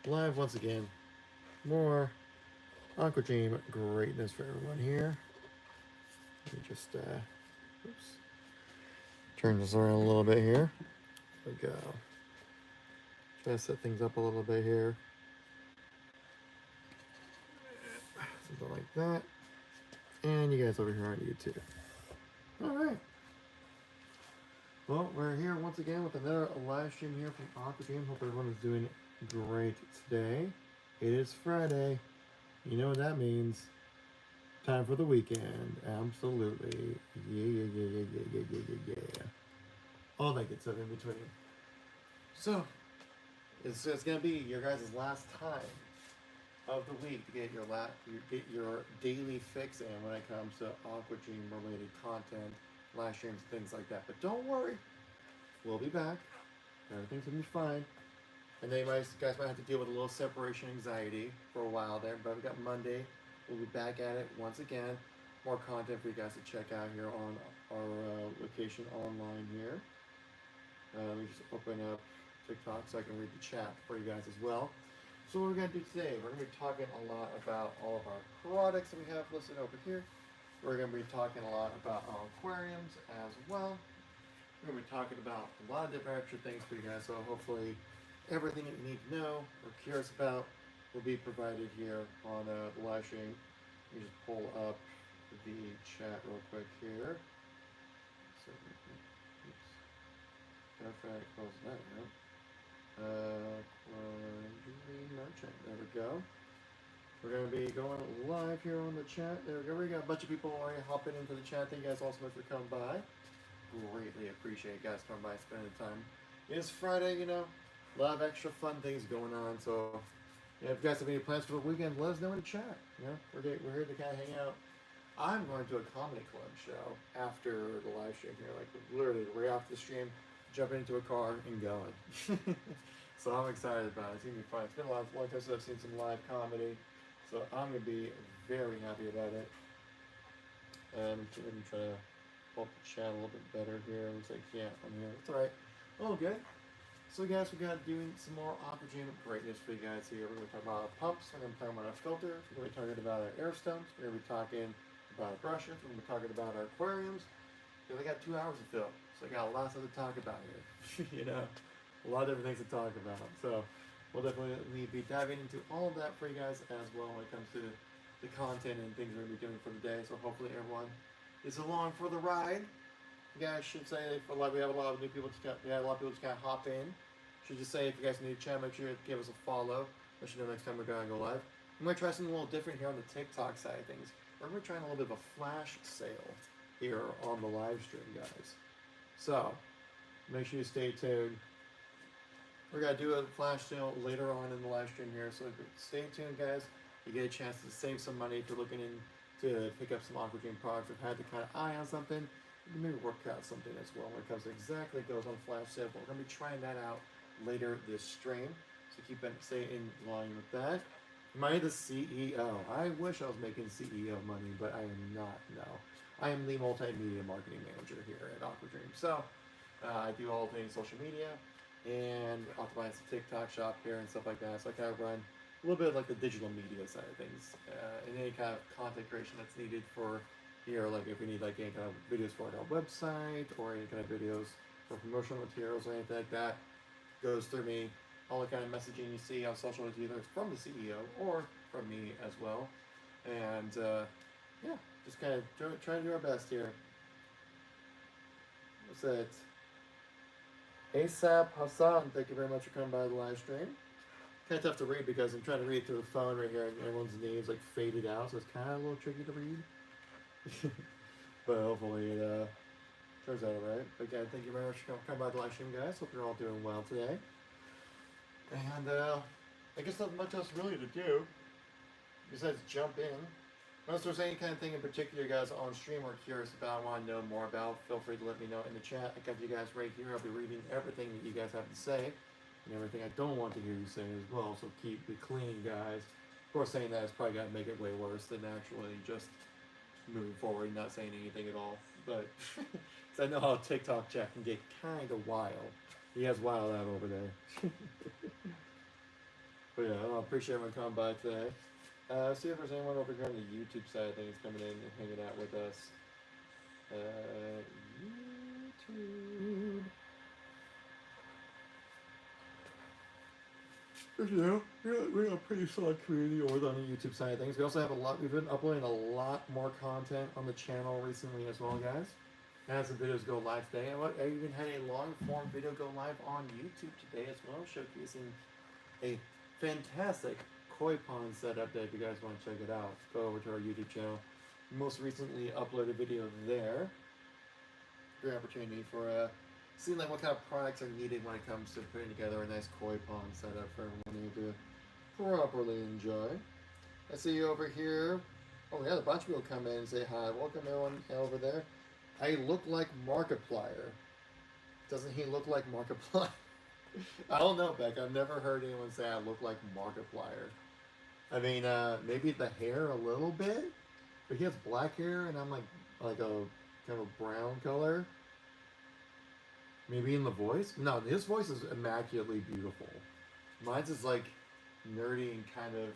live once again. More Aquadream greatness for everyone here. Let me just oops, turn this around a little bit here. There we go. Try to set things up a little bit here. Something like that. And you guys over here on YouTube. Alright. Well, we're here once again with another live stream here from Aquadream. Hope everyone is doing great today. It is Friday. You know what that means. Time for the weekend. Absolutely. Yeah. All that good stuff in between. So, it's going to be your guys' last time of the week to get your daily fix in when it comes to Aquadream related content, live streams, things like that. But don't worry, we'll be back. Everything's gonna be fine. And then guys might have to deal with a little separation anxiety for a while there. But we've got Monday. We'll be back at it once again. More content for you guys to check out here on our location online here. Let me just open up TikTok so I can read the chat for you guys as well. So what we're going to do today, we're going to be talking a lot about all of our products that we have listed over here. We're going to be talking a lot about our aquariums as well. We're going to be talking about a lot of different extra things for you guys. So hopefully everything that you need to know or curious about will be provided here on the live stream. Let me just pull up the chat real quick here. So, oops. Gotta close that out. Merchant. There we go. We're going to be going live here on the chat. There we go. We got a bunch of people already hopping into the chat. Thank you guys all so much for coming by. Greatly appreciate you guys coming by, spending time. It's Friday, you know. A lot of extra fun things going on. So, if you guys have any plans for the weekend, let us know in the chat. You know, we're here to kind of hang out. I'm going to a comedy club show after the live stream here. Like, literally, right after the stream, jumping into a car and going. So I'm excited about it. It's going to be fun. It's been a long time since I've seen some live comedy. So I'm going to be very happy about it. Let me try to pull up the chat a little bit better here. Looks like, yeah, I'm here. It's all right. Oh, good. So, guys, we got doing some more Aquadream greatness for you guys here. We're going to talk about our pumps. We're going to be talking about our filters. We're going to be talking about our air stones. We're going to be talking about our brushes. We're going to be talking about our aquariums. Because I got 2 hours to fill. So I got lots to talk about here. You know, a lot of different things to talk about. So we'll definitely be diving into all of that for you guys as well when it comes to the content and things we're going to be doing for the day. So hopefully everyone is along for the ride. You guys should say, we have a lot of new people to kind of hop in. Should just say if you guys need to chat, make sure to give us a follow. Let you know next time we're going to go live. I'm going to try something a little different here on the TikTok side of things. We're going to try a little bit of a flash sale here on the live stream, guys. So, make sure you stay tuned. We're going to do a flash sale later on in the live stream here, so stay tuned, guys. You get a chance to save some money if you're looking to pick up some Aquadream products or had to kind of eye on something. You can maybe work out something as well when it comes to exactly goes on flash sale. But we're going to be trying that out later this stream, so stay in line with that. Am I the CEO? I wish I was making CEO money, but I am not, no. I am the multimedia marketing manager here at Aquadream. So I do all things social media and optimize the TikTok shop here and stuff like that. So I kind of run a little bit of like the digital media side of things and any kind of content creation that's needed for here. Like if we need like any kind of videos for our website or any kind of videos for promotional materials or anything like that, goes through me. All the kind of messaging you see on social is either from the CEO or from me as well. And yeah, just kind of trying to do our best here. What's that? ASAP Hassan, thank you very much for coming by the live stream. Kind of tough to read because I'm trying to read through the phone right here and everyone's names like faded out, so it's kind of a little tricky to read. But hopefully it turns out alright. But again, thank you very much for coming by the live stream, guys. Hope you're all doing well today. And I guess not much else really to do besides jump in. Unless there's any kind of thing in particular you guys on stream or curious about, want to know more about, feel free to let me know in the chat. I got you guys right here. I'll be reading everything that you guys have to say and everything I don't want to hear you say as well. So keep it clean, guys. Of course, saying that is probably going to make it way worse than actually just moving forward and not saying anything at all. But because I know how TikTok chat can get kind of wild. He has wild out over there. But yeah, I appreciate everyone coming by today. See if there's anyone over here on the YouTube side of things coming in and hanging out with us. YouTube. You know, we got a pretty solid community over on the YouTube side of things. We also have a lot. We've been uploading a lot more content on the channel recently as well, guys. I had some videos go live today. I even had a long form video go live on YouTube today as well, showcasing a fantastic koi pond setup that if you guys want to check it out, go over to our YouTube channel. Most recently uploaded video there. Great opportunity for seeing like what kind of products are needed when it comes to putting together a nice koi pond setup for everyone to properly enjoy. I see you over here. Oh, we had a bunch of people come in and say hi. Welcome everyone over there. I look like Markiplier. Doesn't he look like Markiplier? I don't know, Beck. I've never heard anyone say I look like Markiplier. I mean, maybe the hair a little bit, but he has black hair, and I'm like a kind of a brown color. Maybe in the voice. No, his voice is immaculately beautiful. Mine's is like nerdy and kind of.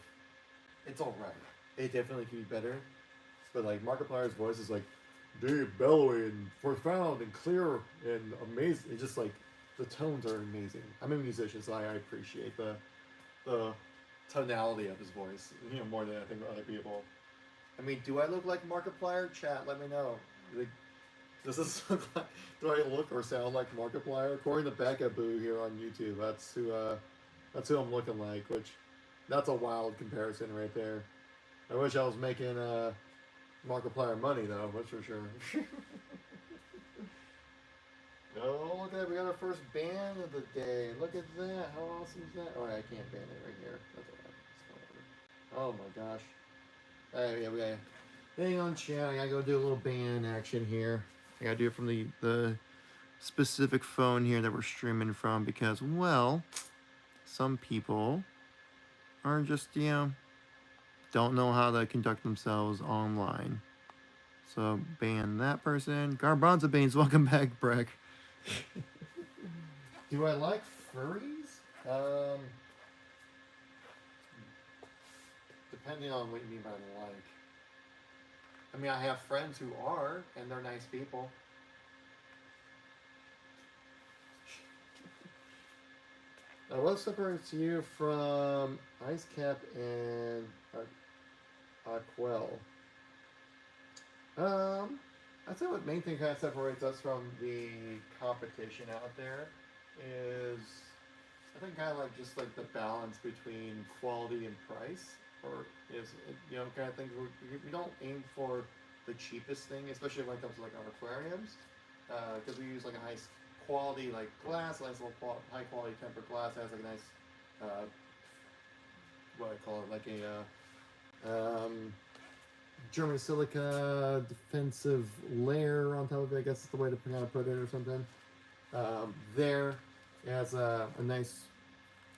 It's alright. It definitely could be better, but like Markiplier's voice is like deep, bellowy, and profound, and clear, and amazing. It's just like. The tones are amazing. I'm a musician, so I appreciate the tonality of his voice, you know, more than I think other people. I mean, do I look like Markiplier? Chat, let me know. Like, does this look like? Do I look or sound like Markiplier? According to Becca Boo here on YouTube, that's who I'm looking like. Which, that's a wild comparison right there. I wish I was making Markiplier money though, that's for sure. Oh, look at that. We got our first ban of the day. Look at that. How awesome is that? Oh, I can't ban it right here. That's alright. Oh my gosh. Alright, yeah, we gotta hang on, chat. I gotta go do a little ban action here. I gotta do it from the specific phone here that we're streaming from because, well, some people are just, you know, don't know how to conduct themselves online. So, ban that person. Garbanzo Beans, welcome back, Breck. Do I like furries? Depending on what you mean by like. I mean, I have friends who are, and they're nice people. What separates you from Ice Cap and Aquel? I'd say what main thing kind of separates us from the competition out there is, I think kind of like just like the balance between quality and price, or is, you know, kind of things we don't aim for the cheapest thing, especially when it comes to like our aquariums, because we use like a high quality like glass, nice little high quality tempered glass, has like a nice what I call it, like a German silica defensive layer on top of it, I guess is the way to kind of put it or something. There it has a nice,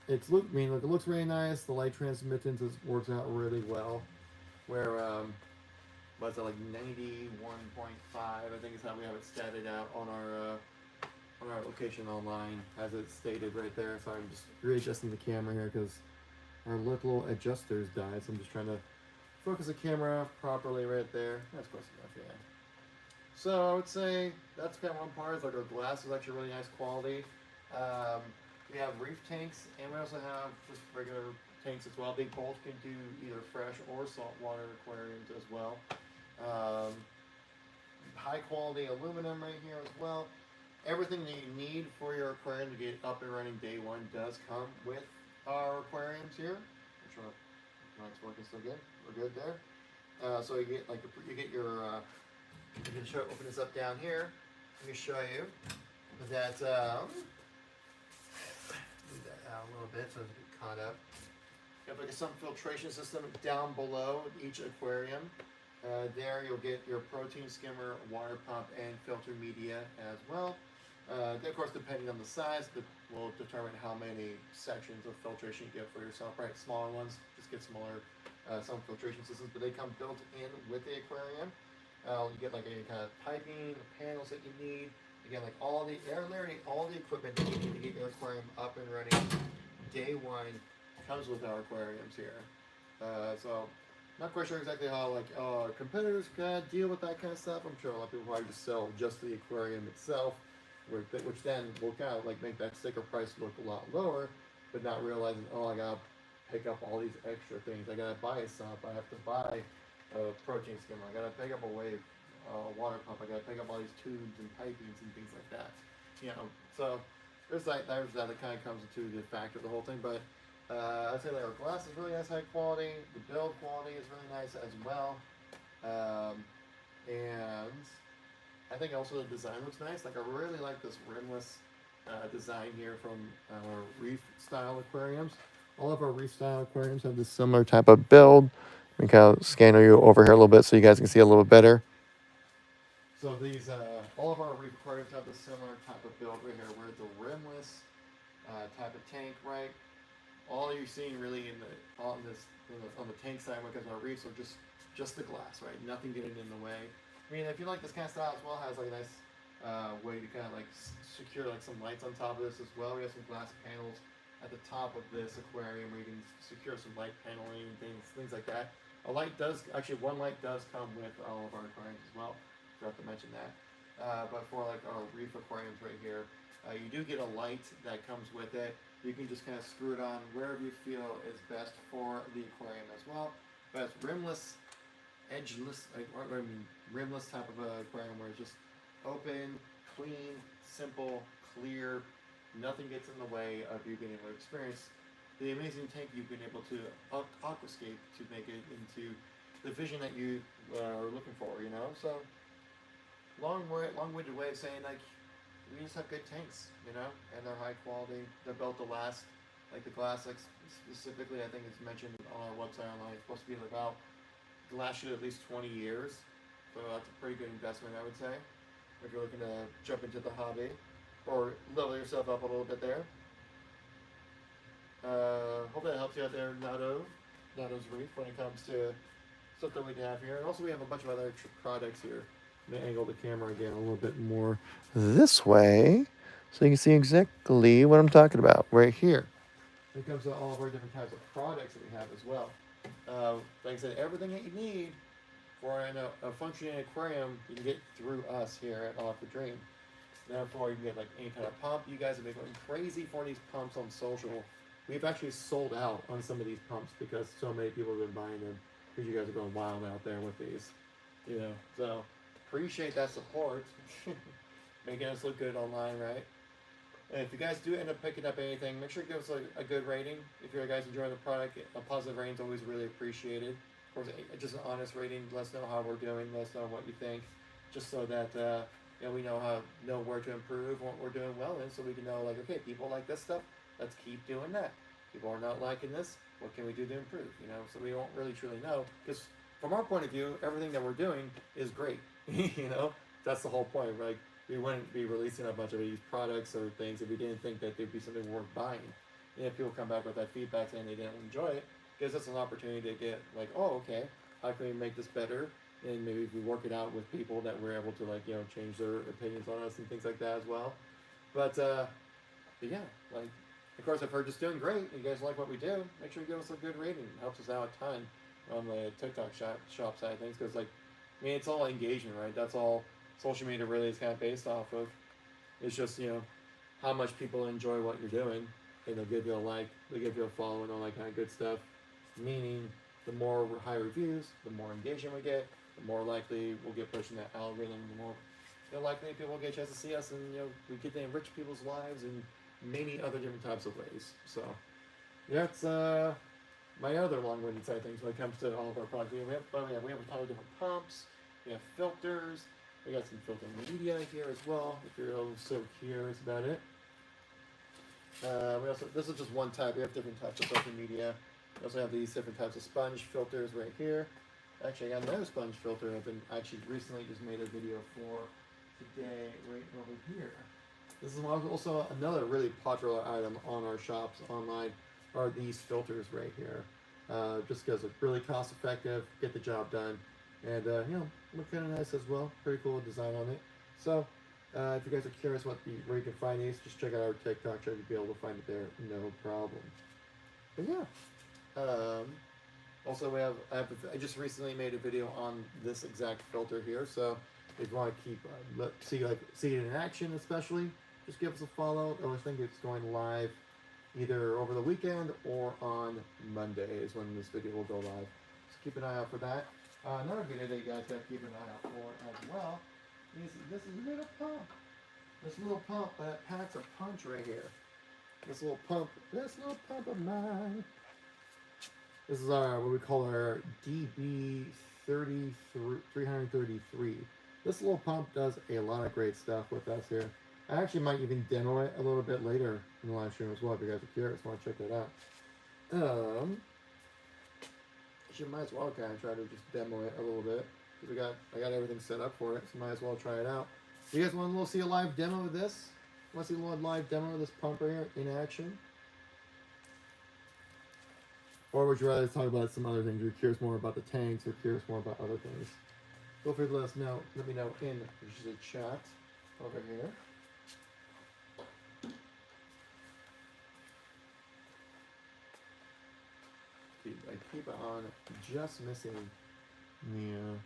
it looks really nice. The light transmittance works out really well. Where what's it, like 91.5 I think is how we have it statted out on our location online, as it's stated right there. So I'm just readjusting the camera here because our little adjusters died, so I'm just trying to focus the camera properly right there. That's close enough, yeah. So I would say that's kind of one part. Is like our glass is actually really nice quality. We have reef tanks, and we also have just regular tanks as well. They both can do either fresh or saltwater aquariums as well. High quality aluminum right here as well. Everything that you need for your aquarium to get up and running day one does come with our aquariums here. Make sure it's working still good. We're good there. So you get like you get your. I'm going to open this up down here. Let me show you that. Move that out a little bit so it doesn't get caught up. You have like a sump filtration system down below each aquarium. There you'll get your protein skimmer, water pump, and filter media as well. Of course, depending on the size, will determine how many sections of filtration you get for yourself. Right, smaller ones just get smaller sump filtration systems, but they come built in with the aquarium. You get like a kind of piping, the panels that you need. Again, like all the equipment that you need to get your aquarium up and running day one comes with our aquariums here. So not quite sure exactly how like competitors kind of deal with that kind of stuff. I'm sure a lot of people probably just sell just the aquarium itself, which then will kind of like make that sticker price look a lot lower, but not realizing, oh, I gotta pick up all these extra things. I gotta buy a sump. I have to buy a protein skimmer. I gotta pick up a wave water pump. I gotta pick up all these tubes and pipings and things like that. So there's that that kind of comes into the factor of the whole thing. But I'd say that our glass is really nice, high quality. The build quality is really nice as well. And I think also the design looks nice. Like I really like this rimless design here from our reef style aquariums. All of our reef style aquariums have this similar type of build. Let me kind of scan you over here a little bit so you guys can see a little better. So these, all of our reef aquariums have the similar type of build right here, where it's a rimless type of tank, right? All you're seeing really on the tank side, because our reefs are just the glass, right? Nothing getting in the way. I mean, if you like this kind of style as well, it has like a nice way to kind of like secure like some lights on top of this as well. We have some glass panels at the top of this aquarium where you can secure some light paneling and things like that. One light does come with all of our aquariums as well. Forgot to mention that. But for like our reef aquariums right here, you do get a light that comes with it. You can just kind of screw it on wherever you feel is best for the aquarium as well. But it's rimless, edgeless, rimless type of aquarium where it's just open, clean, simple, clear. Nothing gets in the way of you being able to experience the amazing tank you've been able to aquascape to make it into the vision that you are looking for, So long-winded way of saying like we just have good tanks, and they're high quality. They're built to last. Like the glass, like specifically, I think it's mentioned on our website online. It's supposed to be about last you at least 20 years. So that's a pretty good investment, I would say, if you're looking to jump into the hobby or level yourself up a little bit there. Hope that helps you out there, Nado's Reef, when it comes to stuff that we have here. And also we have a bunch of other products here. I'm going to angle the camera again a little bit more this way so you can see exactly what I'm talking about right here. When it comes to all of our different types of products that we have as well. Like I said, everything that you need for a functioning aquarium, you can get through us here at Aquadream. Therefore, you can get like any kind of pump. You guys have been going crazy for these pumps on social. We've actually sold out on some of these pumps because so many people have been buying them because you guys are going wild out there with these. So appreciate that support. Making us look good online, right? And if you guys do end up picking up anything, make sure you give us a good rating. If you guys enjoy the product, a positive rating is always really appreciated. Of course, just an honest rating. Let us know how we're doing. Let us know what you think, just so that we know where to improve, what we're doing well in, so we can know like, okay, people like this stuff. Let's keep doing that. People are not liking this. What can we do to improve? So we don't really truly know, because from our point of view, everything that we're doing is great. That's the whole point. Like, we wouldn't be releasing a bunch of these products or things if we didn't think that there'd be something worth buying. And if people come back with that feedback saying they didn't enjoy it, gives us an opportunity to get like, oh, okay, how can we make this better? And maybe if we work it out with people that we're able to change their opinions on us and things like that as well. But yeah, like, of course, if we're just doing great, you guys like what we do, make sure you give us a good rating. It helps us out a ton on the TikTok shop side of things, because it's all engagement, right? That's all social media really is kind of based off of. It's just, how much people enjoy what you're doing, and they'll give you a like, they'll give you a follow, and all that kind of good stuff. Meaning, the more high reviews, the more engagement we get, the more likely we'll get pushed in that algorithm, the more likely people will get a chance to see us, and we get to enrich people's lives in many other different types of ways. So that's my other long-winded side of things when it comes to all of our products. We have a ton of different pumps. We have filters. We got some filter media here as well, if you're so curious about it. This is just one type. We have different types of filter media. We also have these different types of sponge filters right here. Actually, I got another sponge filter I've been actually recently just made a video for today right over here. This is also another really popular item on our shops online, are these filters right here. Just because it's really cost effective, get the job done, and look kind of nice as well. Pretty cool design on it. So if you guys are curious where you can find these, just check out our TikTok. Try to be able to find it there, no problem. But yeah. Also, I just recently made a video on this exact filter here, so if you want to keep see it in action, especially, just give us a follow. I think it's going live either over the weekend or on Monday is when this video will go live. So keep an eye out for that. Another video that you guys got to keep an eye out for as well is this little pump. This little pump that packs a punch right here. This little pump of mine. This is our, what we call our DB333. This little pump does a lot of great stuff with us here. I actually might even demo it a little bit later in the live stream as well if you guys are curious, want to check that out. You might as well kind of try to just demo it a little bit because I got everything set up for it, so might as well try it out. You guys want to see a live demo of this? Want to see a little live demo of this pump right here in action? Or would you rather talk about some other things? You're curious more about the tanks or curious more about other things? Feel free to let me know in the chat over here. I keep it on just missing the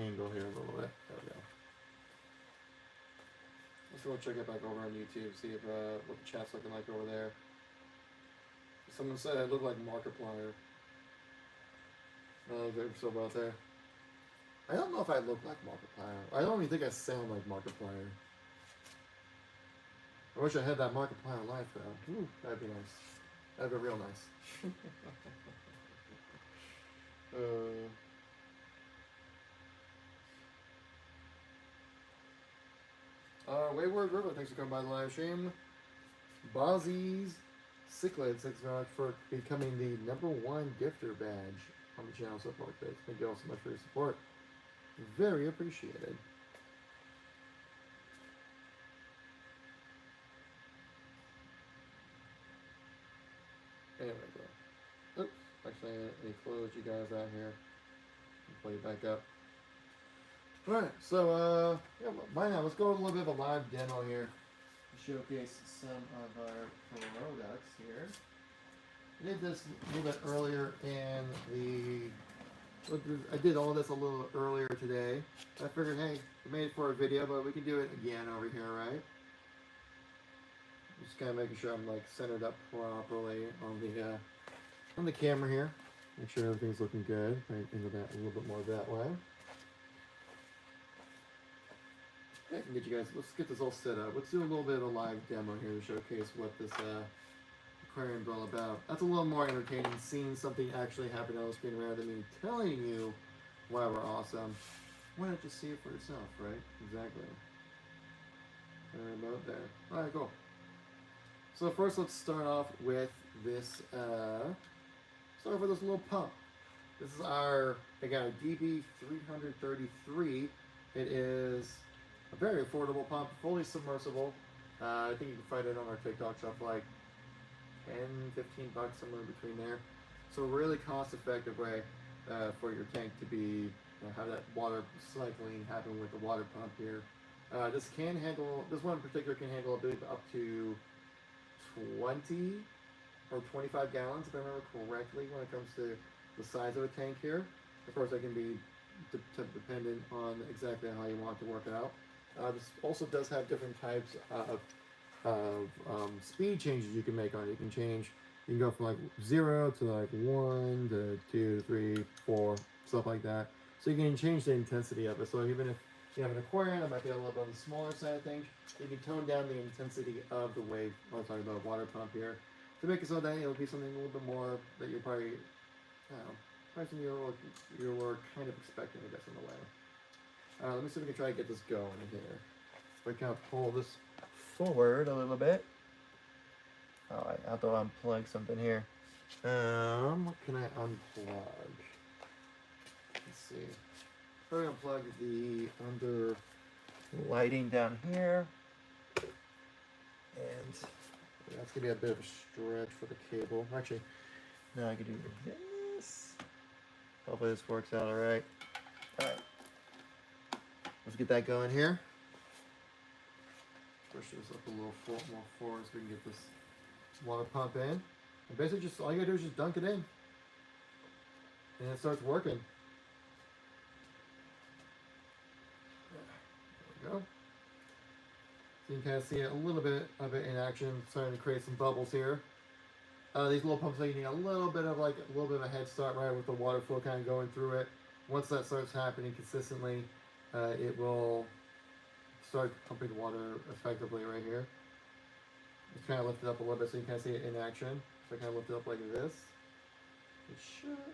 angle here a little bit. There we go. Let's go check it back over on YouTube, see if what the chat's looking like over there. Someone said I look like Markiplier. They're still out there. I don't know if I look like Markiplier. I don't even think I sound like Markiplier. I wish I had that Markiplier life though. Ooh, that'd be nice. That'd be real nice. Wayward River, thanks for coming by the live stream. Bozzy's Cichlid, thanks very much for becoming the #1 gifter badge on the channel so far. Thank you all so much for your support. Very appreciated. There we go. Oops, actually, I closed you guys out here. I'll play it back up. Alright, so, yeah, by now, let's go with a little bit of a live demo here to showcase some of our products here. I did this a little bit earlier I did all this a little earlier today. I figured, hey, we made it for a video, but we can do it again over here, right? Just kind of making sure I'm like centered up properly on the camera here. Make sure everything's looking good. Right into that a little bit more that way. I can get you guys. Let's get this all set up. Let's do a little bit of a live demo here to showcase what this aquarium is all about. That's a little more entertaining, seeing something actually happen on the screen rather than me telling you why we're awesome. Why not just see it for yourself, right? Exactly. Right about there. All right, cool. So first, let's start off with this. Start off with this little pump. This is our DB333. It is a very affordable pump, fully submersible. I think you can find it on our TikTok shop for like 10, 15 bucks, somewhere between there. So a really cost-effective way for your tank to be, have that water cycling happen with the water pump here. This one in particular can handle, I believe, up to 20 or 25 gallons, if I remember correctly, when it comes to the size of a tank here. Of course, that can be dependent on exactly how you want to work it out. This also does have different types of speed changes you can make on it. You can go from like 0 to like 1 to 2 to 3, 4, stuff like that. So you can change the intensity of it. So even if you have an aquarium that might be a little bit on the smaller side of things, you can tone down the intensity of the wave. I'm talking about a water pump here, to make it so that it'll be something a little bit more that you're probably, something you were kind of expecting, I guess, in a way. Let me see if we can try to get this going in here. We can pull this forward a little bit. Oh, I have to unplug something here. What can I unplug? Let's see. Probably unplug the under lighting down here. And that's gonna be a bit of a stretch for the cable. Actually, now I can do this. Hopefully this works out all right. All right. Let's get that going here. Push this up a little more forward so we can get this water pump in. And basically, just all you gotta do is just dunk it in, and it starts working. There we go. So you can kind of see a little bit of it in action, starting to create some bubbles here. These little pumps, you need a little bit of a head start, right, with the water flow kind of going through it. Once that starts happening consistently, it will start pumping water effectively right here. Just kind of lift it up a little bit so you can kind of see it in action. So I kind of lift it up like this.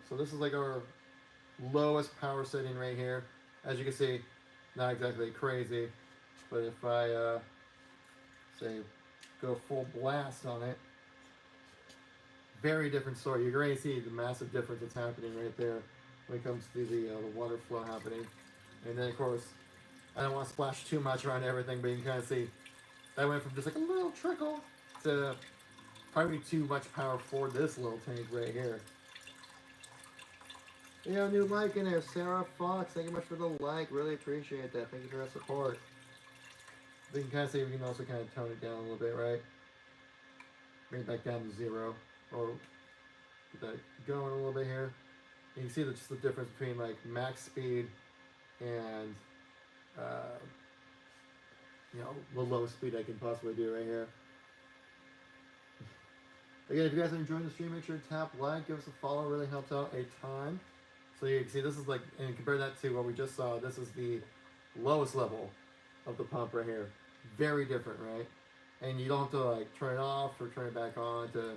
So this is like our lowest power setting right here. As you can see, not exactly crazy, but if I say go full blast on it, very different story. You're going to see the massive difference that's happening right there when it comes to the water flow happening. And then of course, I don't want to splash too much around everything, but you can kind of see that went from just like a little trickle to probably too much power for this little tank right here. You know, new like in there, Sarah Fox. Thank you much for the like. Really appreciate that. Thank you for that support. But you can kind of see we can also kind of tone it down a little bit, right? Bring it back down to 0, or get that going a little bit here. You can see just the difference between like max speed and you know, the lowest speed I can possibly do right here. Again, if you guys are enjoying the stream, make sure to tap like, give us a follow. It really helps out a ton. So you can see this is like, and compare that to what we just saw. This is the lowest level of the pump right here. Very different, right? And you don't have to like turn it off or turn it back on to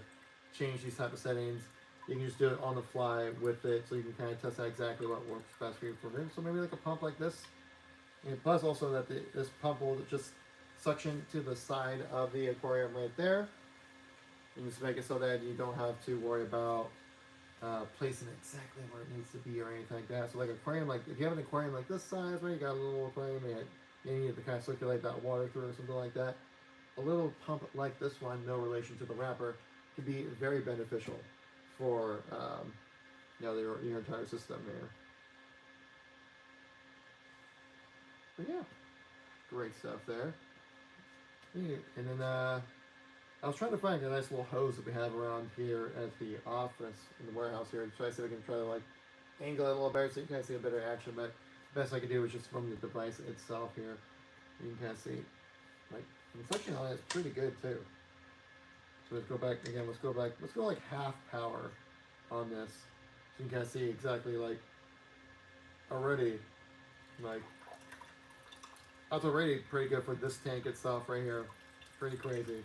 change these type of settings. You can just do it on the fly with it, so you can kind of test out exactly what works best for you. So maybe like a pump like this. And plus also that this pump will just suction to the side of the aquarium right there. And just make it so that you don't have to worry about placing it exactly where it needs to be or anything like that. So like aquarium, like if you have an aquarium like this size, right, you got a little aquarium, you need to kind of circulate that water through or something like that. A little pump like this one, no relation to the wrapper, can be very beneficial for you know, your entire system here. But yeah, great stuff there. And then I was trying to find a nice little hose that we have around here at the office in the warehouse here, and try to see if I can try to like angle it a little better so you can kind of see a better action. But the best I can do is just from the device itself here. You can kind of see like the suction on it is pretty good too. So let's go back again. Let's go like half power on this, so you can kind of see exactly like already like that's already pretty good for this tank itself right here. Pretty crazy.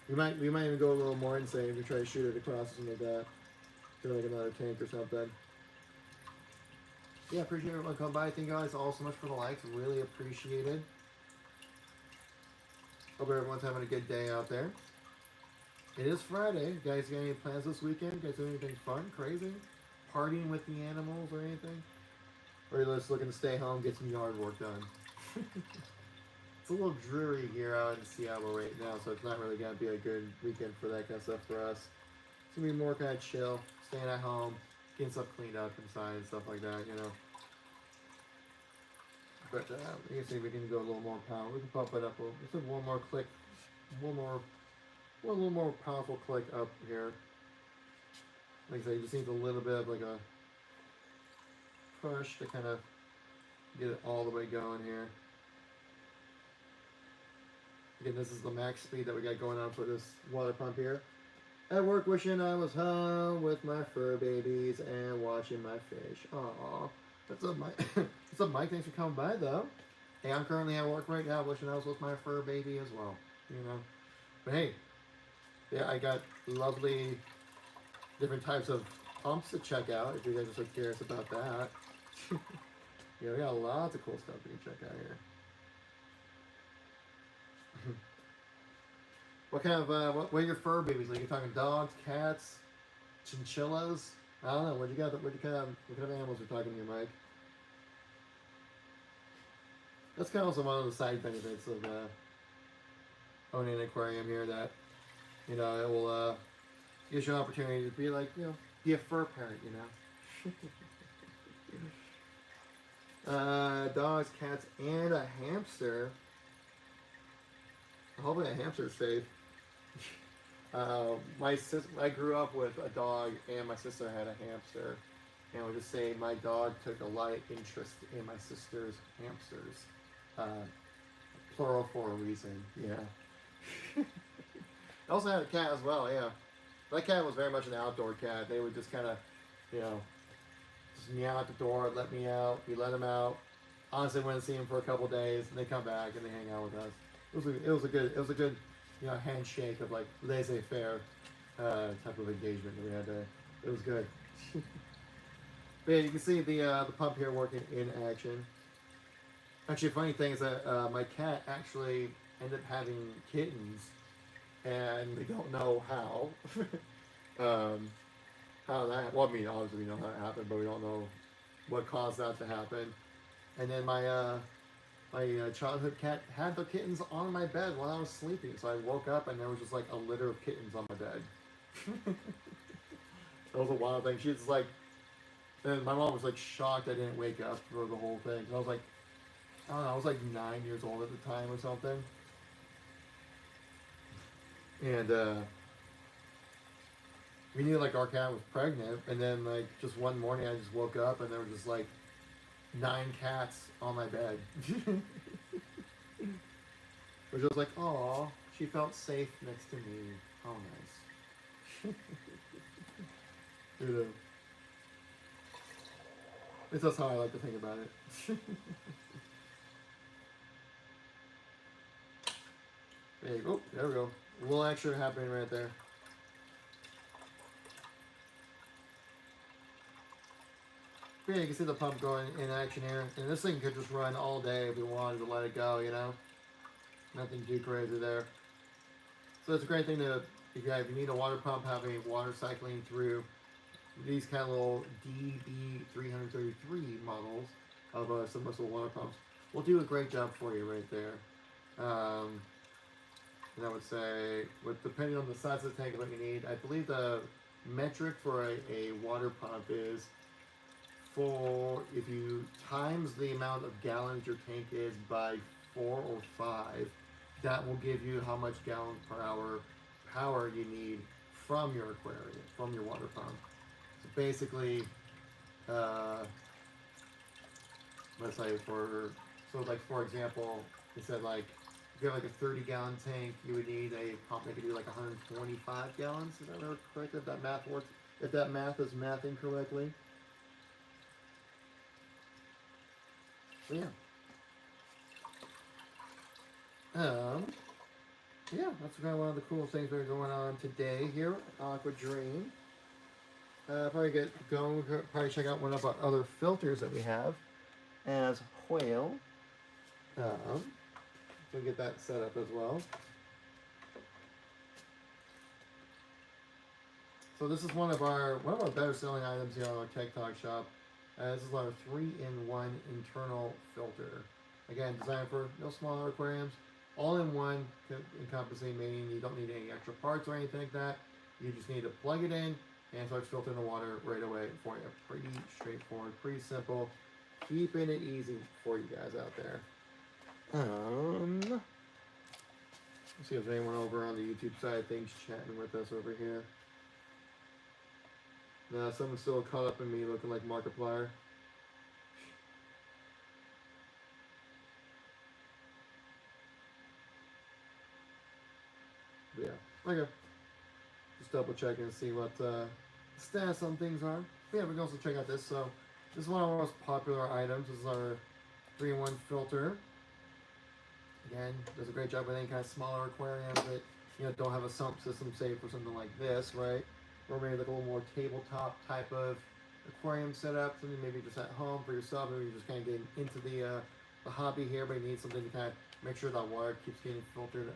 We might even go a little more insane if we try to shoot it across or something like that to like another tank or something. Yeah, appreciate everyone coming by. Thank you guys all so much for the likes. Really appreciated. Hope everyone's having a good day out there. It is Friday. You guys got any plans this weekend? You guys doing anything fun, crazy? Partying with the animals or anything? Or you're just looking to stay home, get some yard work done? It's a little dreary here out in Seattle right now, so it's not really going to be a good weekend for that kind of stuff for us. It's going to be more kind of chill, staying at home, getting stuff cleaned up inside and stuff like that, you know. But you can see we can go a little more power. We can pump it up a little. Just one more click, one little more powerful click up here. Like I said, you just need a little bit of like a push to kind of get it all the way going here. Again, this is the max speed that we got going on for this water pump here. At work, wishing I was home with my fur babies and watching my fish. Aww. What's up, Mike? What's up, Mike? Thanks for coming by, though. Hey, I'm currently at work right now, wishing I was with my fur baby as well. You know. But hey, yeah, I got lovely different types of pumps to check out if you guys are so curious about that. Yeah, we got lots of cool stuff you can check out here. What kind of what are your fur babies? Like, you're talking dogs, cats, chinchillas? I don't know. What kind of animals are talking here, Mike? That's kind of also one of the side benefits of owning an aquarium here. That, you know, it will gives you an opportunity to be like, you know, be a fur parent, you know. Dogs, cats, and a hamster. Hopefully a hamster's safe. I grew up with a dog, and my sister had a hamster. And I would just say my dog took a light interest in my sister's hamsters. Uh, Plural for a reason, yeah. I also had a cat as well, yeah. That cat was very much an outdoor cat. They would just kind of, you know, just meow at the door, let me out. We let them out. Honestly, went to see them for a couple days, and they come back and they hang out with us. It was a good, you know, handshake of like laissez-faire type of engagement that we had there. It was good. But yeah, you can see the pump here working in action. Actually, funny thing is that my cat actually ended up having kittens, and we don't know how. How that? Well, I mean, obviously we know how it happened, but we don't know what caused that to happen. And then my childhood cat had the kittens on my bed while I was sleeping, so I woke up and there was just like a litter of kittens on my bed. That was a wild thing. She was like, and my mom was like shocked I didn't wake up for the whole thing. And I was like, I don't know, I was like 9 years old at the time or something. And we knew like our cat was pregnant, and then like just one morning I just woke up and there were just like 9 cats on my bed. Which was like, oh, she felt safe next to me. Oh, nice. You know. It's just how I like to think about it. There you go. There we go. A little action happening right there. Yeah, you can see the pump going in action here. And this thing could just run all day if we wanted to let it go, you know? Nothing too crazy there. So it's a great thing to, if you need a water pump, have a water cycling through these kind of little DB333 models of submersible water pumps. Will do a great job for you right there. And I would say, with depending on the size of the tank and what you need, I believe the metric for a water pump is for, if you times the amount of gallons your tank is by 4 or 5, that will give you how much gallons per hour power you need from your aquarium, from your water pump. So basically, let's say for example, it said like, if you have like a 30-gallon tank, you would need a pump that could do like 125 gallons. Is that correct? If that math works, if that math is mathing correctly. So yeah. Yeah, that's kind of one of the cool things that are going on today here at Aquadream. Probably check out one of our other filters that we have as whale. So get that set up as well. So this is one of our better selling items here on our Tech Talk shop. This is our 3-in-1 internal filter. Again, designed for smaller aquariums. All in one, encompassing, meaning you don't need any extra parts or anything like that. You just need to plug it in and it starts filtering the water right away for you. Pretty straightforward, pretty simple. Keeping it easy for you guys out there. Let's see if there's anyone over on the YouTube side of things chatting with us over here. No, someone's still caught up in me looking like Markiplier. But yeah, okay. Just double checking and see what status on things are. But yeah, we can also check out this. So this is one of our most popular items. This is our 3-in-1 filter. Again, does a great job with any kind of smaller aquariums that don't have a sump system, say for something like this, right? Or maybe like a little more tabletop type of aquarium setup, something maybe just at home for yourself. Maybe you're just kind of getting into the hobby here, but you need something to kind of make sure that water keeps getting filtered,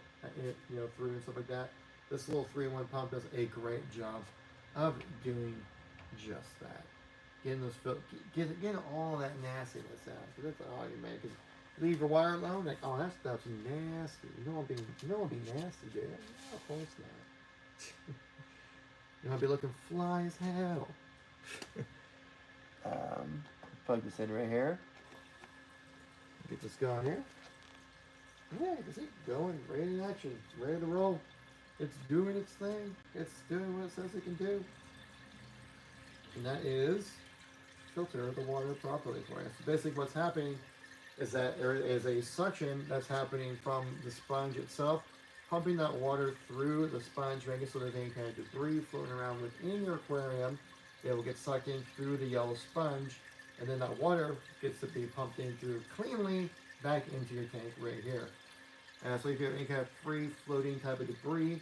through and stuff like that. This little 3-in-1 pump does a great job of doing just that. Getting getting all that nastiness out. So that's all you make. Leave your water alone, like, oh, that stuff's nasty. You don't be nasty, dude. No, of course not. You want to be looking fly as hell. Plug this in right here. Get this going here. Yeah, you can see, going, ready in action, ready to roll. It's doing its thing. It's doing what it says it can do. And that is filter the water properly for you. So basically what's happening is that there is a suction that's happening from the sponge itself, pumping that water through the sponge, making so that any kind of debris floating around within your aquarium, it will get sucked in through the yellow sponge, and then that water gets to be pumped in through cleanly back into your tank right here. So if you have any kind of free floating type of debris,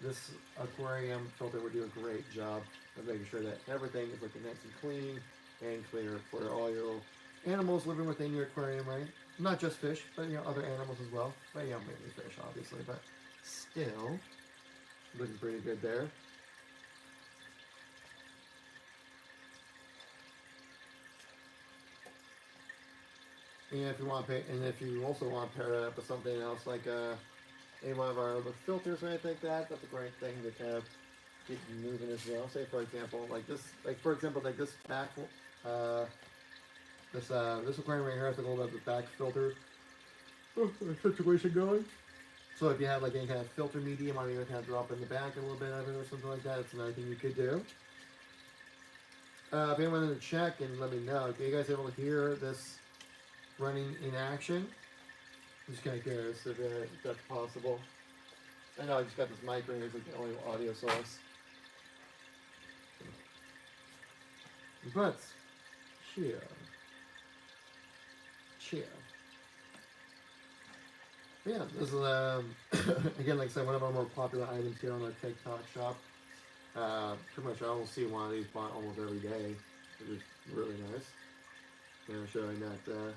this aquarium filter would do a great job of making sure that everything is looking nice and clean and clear for all your animals living within your aquarium, right? Not just fish, but other animals as well. But mainly fish, obviously, but still looking pretty good there. And if you want to pay, and if you also want to pair it up with something else like any one of our other filters or anything like that, that's a great thing to kind of get you moving as well. Say for example, like this back, this aquarium right here has a little bit of the back filter situation going. So if you have like any kind of filter medium, or you kind of drop in the back a little bit of it or something like that, it's another thing you could do. If anyone in the chat can let me know, are you guys able to hear this running in action? I'm just kind of curious if that's possible. I know I just got this mic right here, it's like the only audio source. But, chill. Yeah, this is, again, like I said, one of our more popular items here on our TikTok shop. Pretty much I will see one of these bought almost every day, which is really nice. Showing that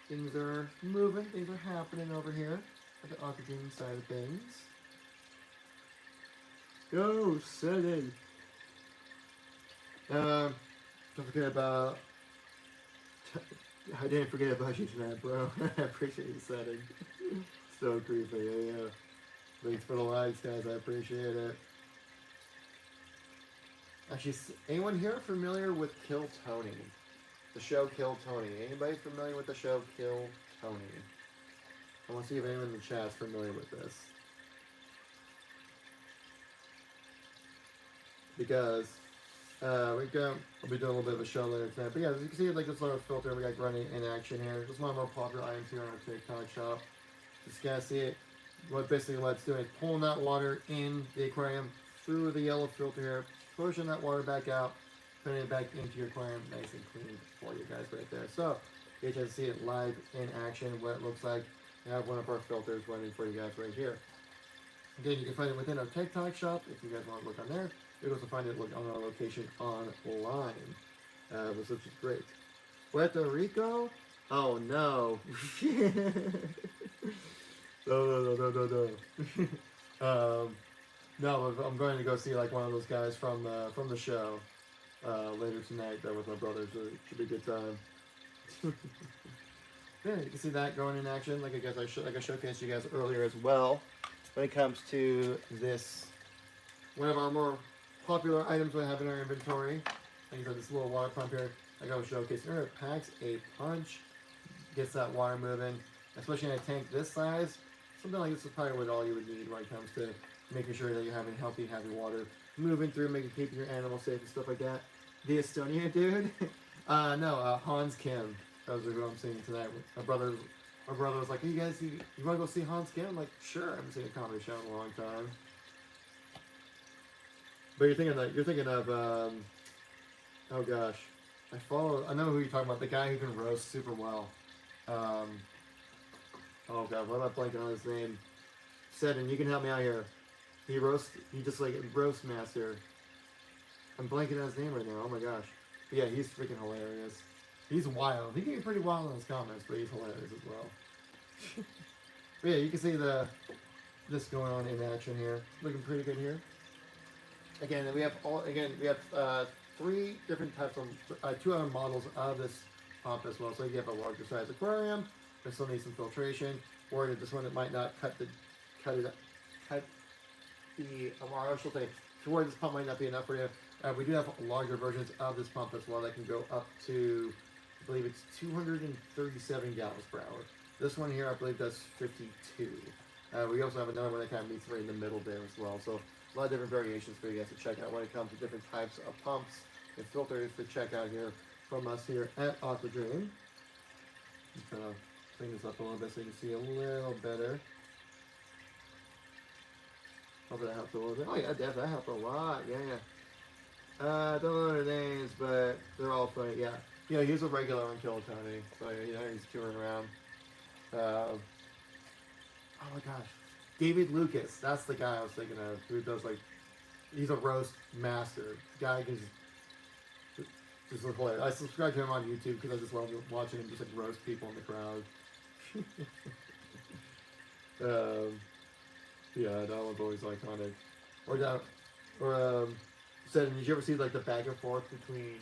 things are moving, things are happening over here at the Aquadream side of things. Go, setting. Don't forget about. I didn't forget about you tonight, bro. I appreciate you setting. So creepy, yeah. Thanks for the likes, guys. I appreciate it. Actually, anyone here familiar with Kill Tony? The show Kill Tony. Anybody familiar with the show Kill Tony? I want to see if anyone in the chat is familiar with this. Because I'll be doing a little bit of a show later tonight. But yeah, as you can see, like this little filter we got running in action here. This is one of our popular items here on our TikTok shop. Just gotta see it. Basically what it's doing is pulling that water in the aquarium through the yellow filter here, pushing that water back out, putting it back into your aquarium nice and clean for you guys right there. So you can see it live in action, what it looks like. I have one of our filters running for you guys right here. Again, you can find it within our TikTok shop if you guys want to look on there. You can also find it on our location online, which is great. Puerto Rico? Oh no. No. No, I'm going to go see like one of those guys from the show later tonight with my brothers. So it should be a good time. Yeah, you can see that going in action. Like I guess I showcased you guys earlier as well. When it comes to this, one of our more popular items we have in our inventory. Like I said, this little water pump here. Like I was showcasing earlier, it packs a punch, gets that water moving, especially in a tank this size. Something like this is probably what all you would need when it comes to making sure that you're having healthy water moving through, keeping your animals safe and stuff like that. The Estonia dude? No, Hans Kim. Those are who I'm seeing tonight. My brother was like, hey, you guys, you want to go see Hans Kim? I'm like, sure. I haven't seen a comedy show in a long time. But you're thinking of, oh gosh. I know who you're talking about. The guy who can roast super well. Oh god, what am I blanking on his name? Seddon, you can help me out here. He just like roast master. I'm blanking on his name right now, oh my gosh. But yeah, he's freaking hilarious. He's wild. He can be pretty wild in his comments, but he's hilarious as well. But yeah, you can see this going on in action here. Looking pretty good here. Again, we have three different types of, two other models of this pump as well. So you have a larger size aquarium, that still needs some filtration, or this one that might not cut the, I should say, to where this pump might not be enough for you. We do have larger versions of this pump as well that can go up to, I believe it's 237 gallons per hour. This one here, I believe, does 52. We also have another one that kind of meets right in the middle there as well. So a lot of different variations for you guys to check out when it comes to different types of pumps and filters to check out here from us here at Aquadream. Just gonna bring this up a little bit so you can see a little better. Hope that helped a little bit. Oh yeah, that helped a lot. Yeah, yeah. Don't know their names, but they're all funny. Yeah, yeah. He's a regular on Kill Tony, so you know he's touring around. Oh my gosh, David Lucas. That's the guy I was thinking of. Who does like, he's a roast master. The guy can just look hilarious. I subscribe to him on YouTube because I just love watching him just like roast people in the crowd. Yeah, that one's always iconic. Or said, did you ever see like the back and forth between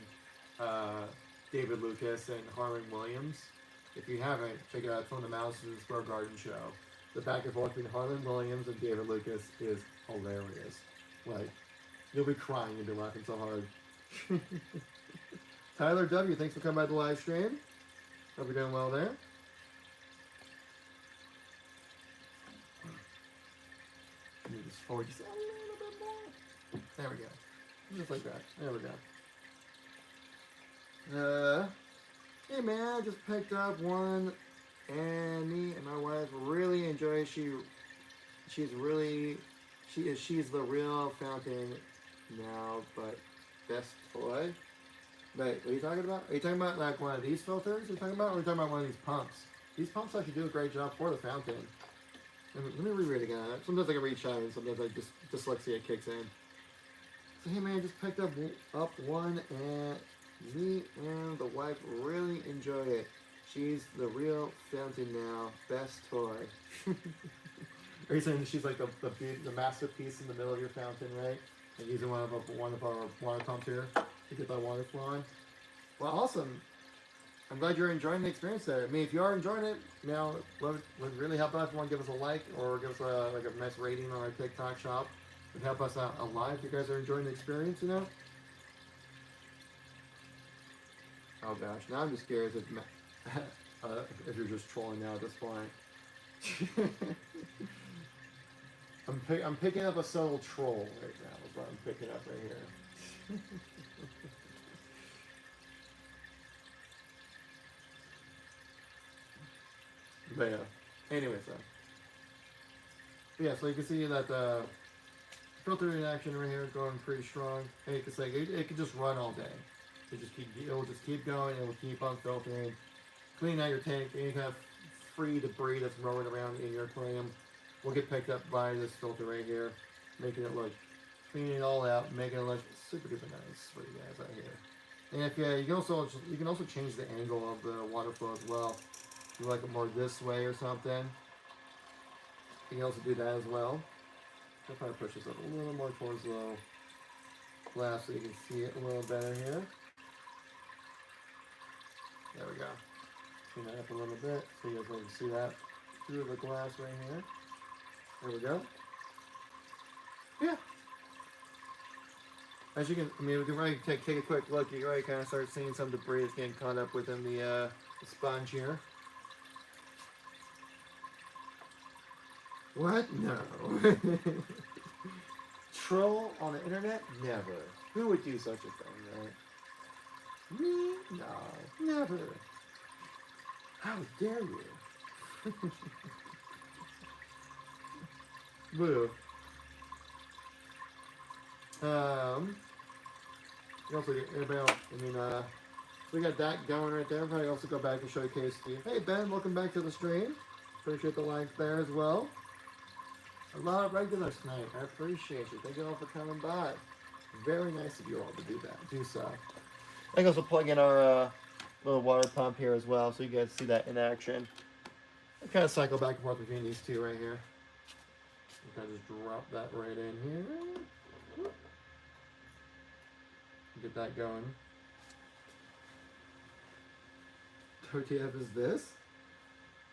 David Lucas and Harlan Williams? If you haven't, check it out. It's on the Madison Square Garden show. The back and forth between Harlan Williams and David Lucas is hilarious. Like, you'll be crying, you'll be laughing so hard. Tyler W, thanks for coming by the live stream. Hope you're doing well there. Let me just forward just a little bit more. There we go. Just like that. There we go. Hey man, I just picked up one, and me and my wife really enjoy. She's the real fountain now, but best toy. Wait, what are you talking about? Are you talking about like one of these filters? Are you talking about, or are you talking about one of these pumps? These pumps actually do a great job for the fountain. Let me reread again. Sometimes I can read shy, and sometimes I just dyslexia kicks in. So hey man, I just picked up one, and me and the wife really enjoy it. She's the real fountain now. Best toy. Are you saying she's like the masterpiece in the middle of your fountain, right? And using one of our water pumps here to get that water flowing. Well, awesome. I'm glad you're enjoying the experience there. I mean, if you are enjoying it, you know, would really help out if you want to give us a like or give us like a nice rating on our TikTok shop. It would help us out a lot if you guys are enjoying the experience, you know? Oh gosh, now I'm just curious if you're just trolling now at this point. I'm picking up a subtle troll right now. Is what I'm picking up right here. But yeah. Anyway, so yeah, so you can see that filter reaction right here going pretty strong. And you can say it could just run all day. It will just keep going. It will keep on filtering, cleaning out your tank. Any kind of free debris that's rolling around in your aquarium will get picked up by this filter right here, making it look, cleaning it all out, making it look super duper nice for you guys out here. And if you can also change the angle of the water flow as well. If you like it more this way or something, you can also do that as well. I'll try to push this up a little more towards the glass so you can see it a little better here. There we go. Clean that up a little bit so you guys can see that through the glass right here. There we go. Yeah. As you can, I mean, we can really take a quick look. You can already kind of start seeing some debris that's getting caught up within the sponge here. What? No. Troll on the internet? Never. Who would do such a thing, right? Me? No. Never. How dare you? Boo. Also, everybody else, I mean, so we got that going right there. Probably also go back and showcase to you. Hey Ben, welcome back to the stream. Appreciate the likes there as well. A lot of regulars tonight. I appreciate you. Thank you all for coming by. Very nice of you all to do that. Do so. I can also plug in our little water pump here as well, so you guys see that in action. I kind of cycle back and forth between these two right here. Kind of just drop that right in here. Get that going. WTF is this?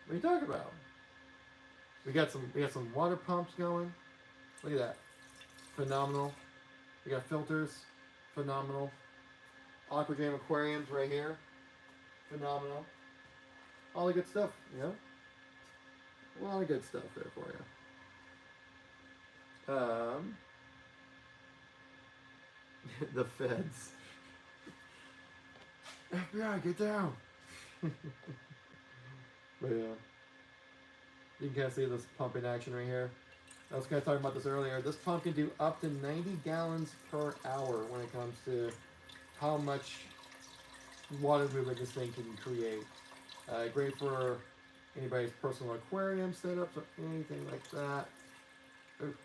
What are you talking about? We got some water pumps going. Look at that. Phenomenal. We got filters. Phenomenal. Aquadream aquariums right here. Phenomenal. All the good stuff, you know? A lot of good stuff there for you. Um, the feds. FBI, get down. But yeah, you can kind of see this pump in action right here. I was kind of talking about this earlier. This pump can do up to 90 gallons per hour when it comes to how much water movement this thing can create. Great for anybody's personal aquarium setups or anything like that. Ooh.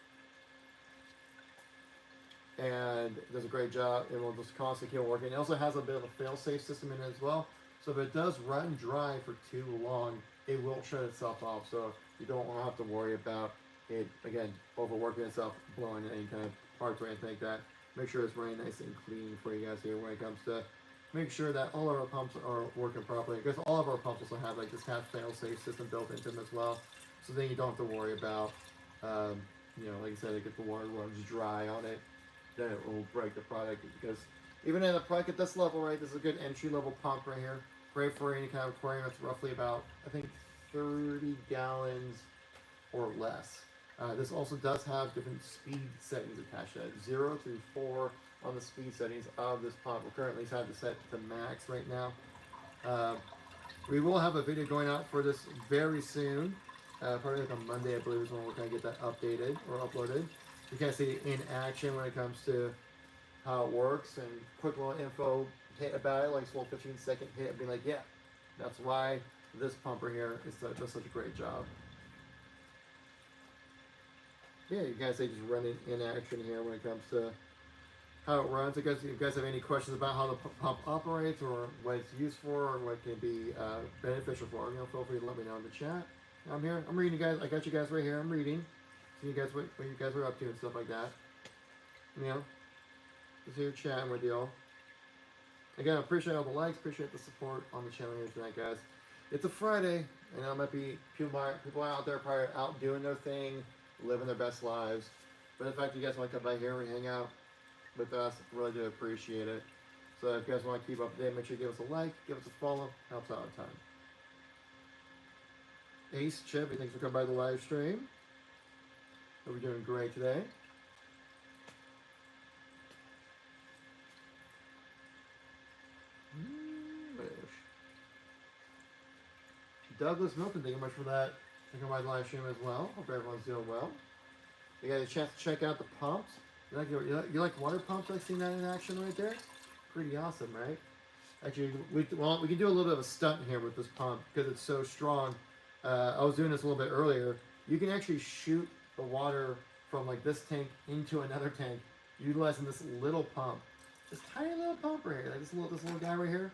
And it does a great job. It will just constantly keep working. It also has a bit of a fail-safe system in it as well. So if it does run dry for too long, it will shut itself off. So you don't want to have to worry about it, again, overworking itself, blowing any kind of parts or anything like that. Make sure it's running nice and clean for you guys here when it comes to make sure that all of our pumps are working properly. Because all of our pumps also have like this kind of fail-safe system built into them as well. So then you don't have to worry about, you know, like I said, if the water runs dry on it, then it will break the product. Because even in a product at this level, right, this is a good entry-level pump right here. Great for any kind of aquarium. It's roughly about, I think, 30 gallons or less. This also does have different speed settings attached to it. 0 through 4 on the speed settings of this pump. We're currently have it set to max right now. We will have a video going out for this very soon. Probably like on Monday, I believe, is when we're going to get that updated or uploaded. You can see it in action when it comes to how it works and quick little info hit about it, like this little 15-second hit, being like, yeah, that's why this pumper here does such a great job. Yeah, you guys say just running in action here when it comes to how it runs. If you guys have any questions about how the pump operates or what it's used for or what can be beneficial for, you know, feel free to let me know in the chat. I'm here. I'm reading, you guys. I got you guys right here. I'm reading. See you guys what you guys are up to and stuff like that. You know, just here chatting with you all. Again, I appreciate all the likes. Appreciate the support on the channel here tonight, guys. It's a Friday. I know it might be people out there probably out doing their thing, living their best lives. But the fact that you guys want to come by here and hang out with us, really do appreciate it. So if you guys want to keep up to date, make sure you give us a like, give us a follow, helps out a ton. Ace Chevy, thanks for coming by the live stream. Hope you're doing great today. Douglas Milton, thank you much for that. Thank you for my live stream as well. Hope everyone's doing well. You got a chance to check out the pumps. You like water pumps? I've seen that in action right there. Pretty awesome, right? Actually, we can do a little bit of a stunt here with this pump because it's so strong. I was doing this a little bit earlier. You can actually shoot the water from like this tank into another tank, utilizing this little pump. This tiny little pump right here, like this little guy right here.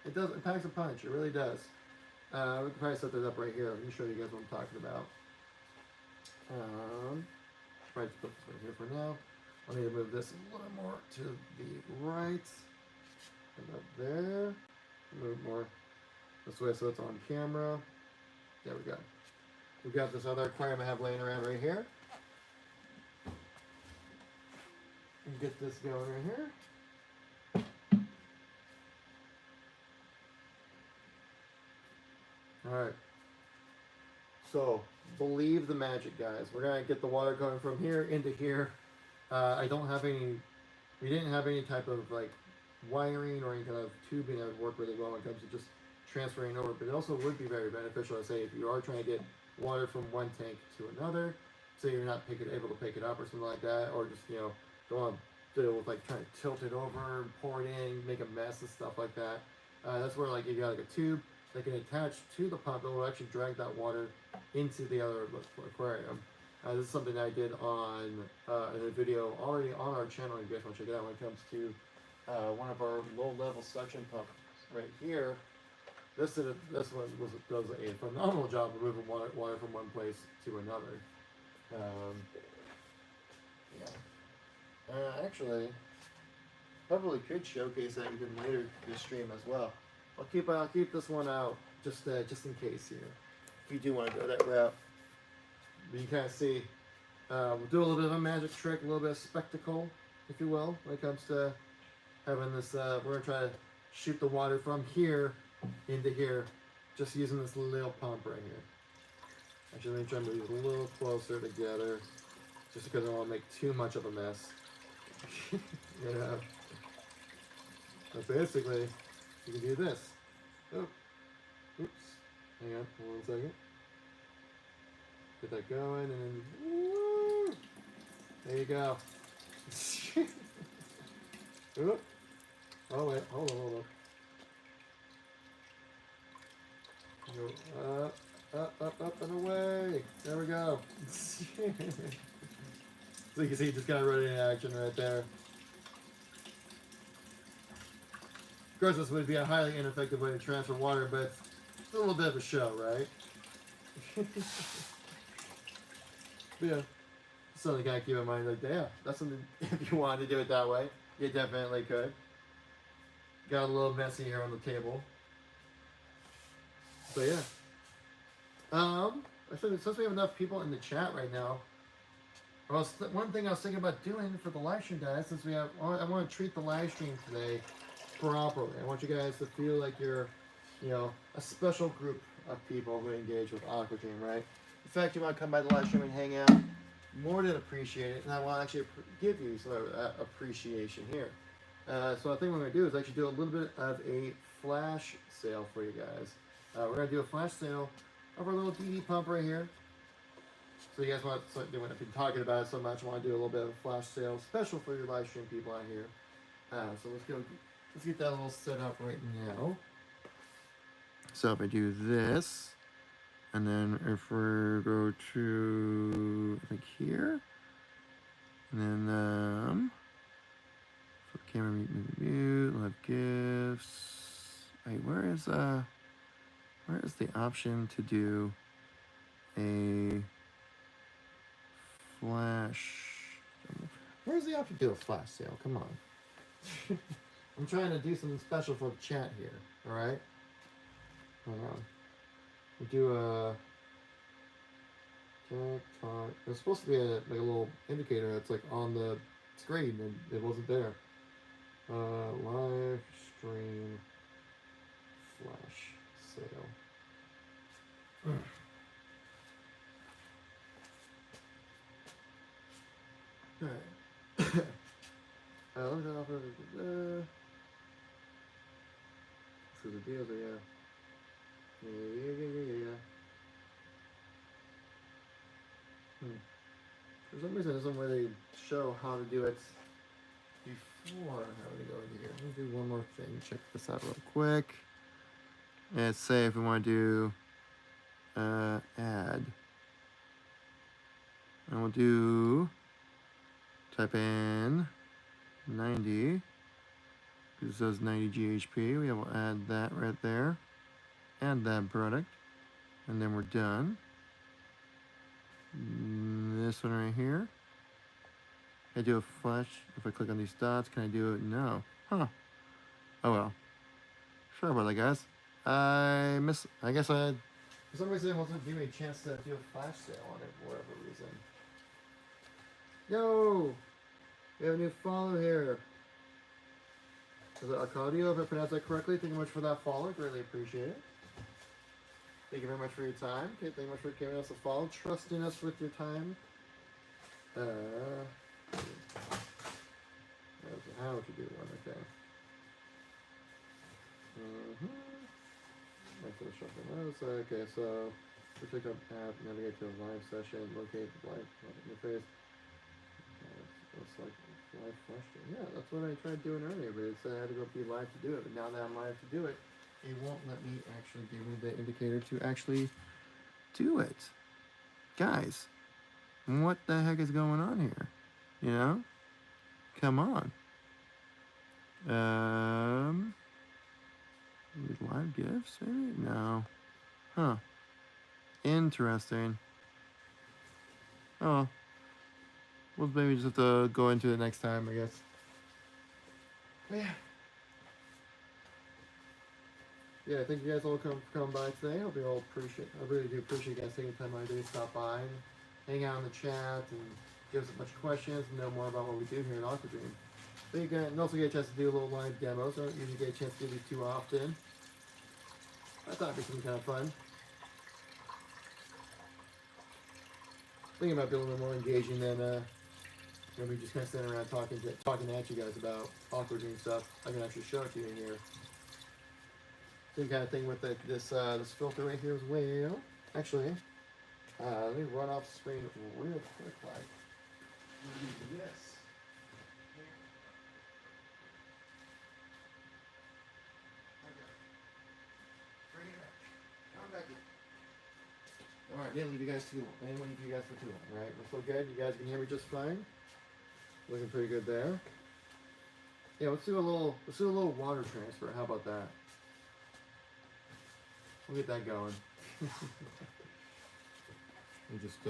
It packs a punch. It really does. We can probably set this up right here. Let me show you guys what I'm talking about. Probably just put this right here for now. I need to move this a little more to the right. And up there. Move more this way so it's on camera. There we go. We've got this other aquarium I have laying around right here. And get this going right here. Alright, so believe the magic, guys. We're going to get the water going from here into here. We didn't have any type of like wiring or any kind of tubing that would work really well when it comes to just transferring over, but it also would be very beneficial, I say, if you are trying to get water from one tank to another, so you're not able to pick it up or something like that, or just, you know, don't want to deal with like trying to tilt it over, pour it in, make a mess and stuff like that. That's where like you got like a tube that can attach to the pump. It will actually drag that water into the other aquarium. This is something I did on in a video already on our channel. If you guys want to check it out when it comes to one of our low-level suction pumps right here. This one does a phenomenal job of moving water from one place to another. Actually, probably could showcase that even later this stream as well. I'll keep this one out just in case here, if you do want to go that route. But you kind of see, we'll do a little bit of a magic trick, a little bit of spectacle, if you will, when it comes to having this. We're gonna try to shoot the water from here into here, just using this little pump right here. Actually, let me try to move it a little closer together just because I don't want to make too much of a mess. You know. But basically, you can do this. Oh, oops. Hang on, 1 second. Get that going, and then woo, there you go. Oop. Oh wait, hold on. Go up and away. There we go. So you can see, just got running in action right there. Of course, this would be a highly ineffective way to transfer water, but it's a little bit of a show, right? But yeah, something to kind of keep in mind. Like, yeah, that's something. If you wanted to do it that way, you definitely could. Got a little messy here on the table, but yeah. Since we have enough people in the chat right now, one thing I was thinking about doing for the live stream, guys, since I want to treat the live stream today properly. I want you guys to feel like you're, a special group of people who engage with Aquadream, right? In fact, you want to come by the live stream and hang out, more than appreciate it, and I want to actually give you some appreciation here. So I think what we're going to do is actually do a little bit of a flash sale for you guys. We're going to do a flash sale of our little DD pump right here. So you guys want to, I've been talking about it so much, I want to do a little bit of a flash sale special for your live stream people out here. So let's get that little set up right now. So if I do this, and then if we go to, I think here, and then so camera mute, we'll have gifts. Wait, where is the option to do a flash? Where's the option to do a flash sale? Come on. I'm trying to do something special for the chat here. All right. Hold on. We do a TikTok. There's supposed to be a little indicator that's like on the screen, and it wasn't there. Live stream flash sale. All right. Let me offer. So the deals are yeah. For some reason, there's somewhere they show how to do it before. How do we go into here? Let me do one more thing. Check this out real quick. And say if we want to do add, and we'll do type in 90. It says 90 GHP. We will add that right there. Add that product, and then we're done. This one right here. Can I do a flash? If I click on these dots, can I do it? No. Huh. Oh well. Sorry about that, guys. I guess for some reason it wasn't giving me a chance to do a flash sale on it for whatever reason. Yo! We have a new follow here. Is it Arcadio, if I pronounced that correctly? Thank you much for that follow. Greatly appreciate it. Thank you very much for your time. Okay, thank you much for giving us a follow, trusting us with your time. How would you do one? Okay. Okay, so we click on app, navigate to a live session, locate the live interface. It's like live question. Yeah, that's what I tried doing earlier, but it said I had to go be live to do it. But now that I'm live to do it, it won't let me actually give me the indicator to actually do it. Guys, what the heck is going on here? You know? Come on. Live gifts, maybe? No. Huh. Interesting. Oh. We'll maybe just have to go into it next time, I guess. But yeah. Yeah, I think you guys all come by today. I really do appreciate you guys taking the time out of your day to stop by and hang out in the chat and give us a bunch of questions and know more about what we do here at Aquadream. But you can also get a chance to do a little live demos. I don't usually get a chance to do these too often. I thought it'd be something kind of fun. thinking about being a little more engaging than me just kind of standing around talking at you guys about Aquadream stuff. I can actually show it to you in here. Same kind of thing with this filter right here as well. Actually, let me run off screen real quick. Like, do this. Alright, didn't leave you guys too long. I didn't leave you guys for too long, right? We're still good. You guys can hear me just fine. Looking pretty good there. Yeah, let's do a little water transfer. How about that? We'll get that going. And just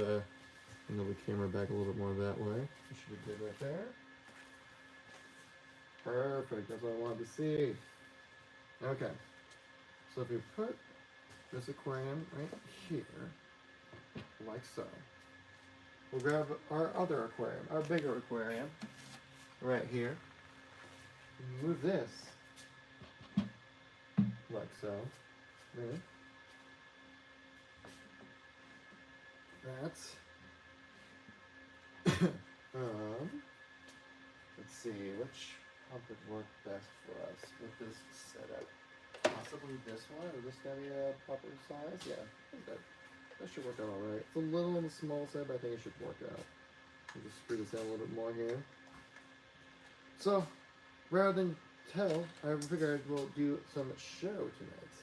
move the camera back a little bit more that way. We should be good right there. Perfect. That's what I wanted to see. Okay. So if we put this aquarium right here, like so. We'll grab our other aquarium, our bigger aquarium, right here. Move this, like so. Right. That's, let's see, which pump would work best for us with this setup. Possibly this one, or this gonna be a proper size? Yeah, I think that should work out alright. It's a little on the small side, but I think it should work out. I'll just screw this out a little bit more here. So, rather than tell, I figured we'll do some show tonight.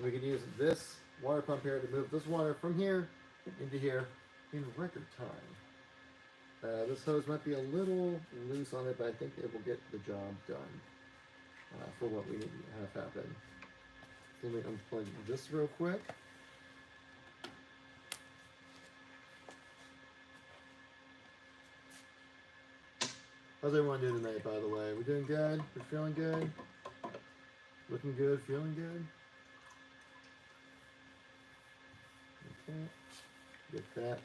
We can use this water pump here to move this water from here into here in record time. This hose might be a little loose on it, but I think it will get the job done for what we need to have happen. So let me unplug this real quick. How's everyone doing tonight, by the way? We doing good? We're feeling good? Looking good? Feeling good? Okay. Get that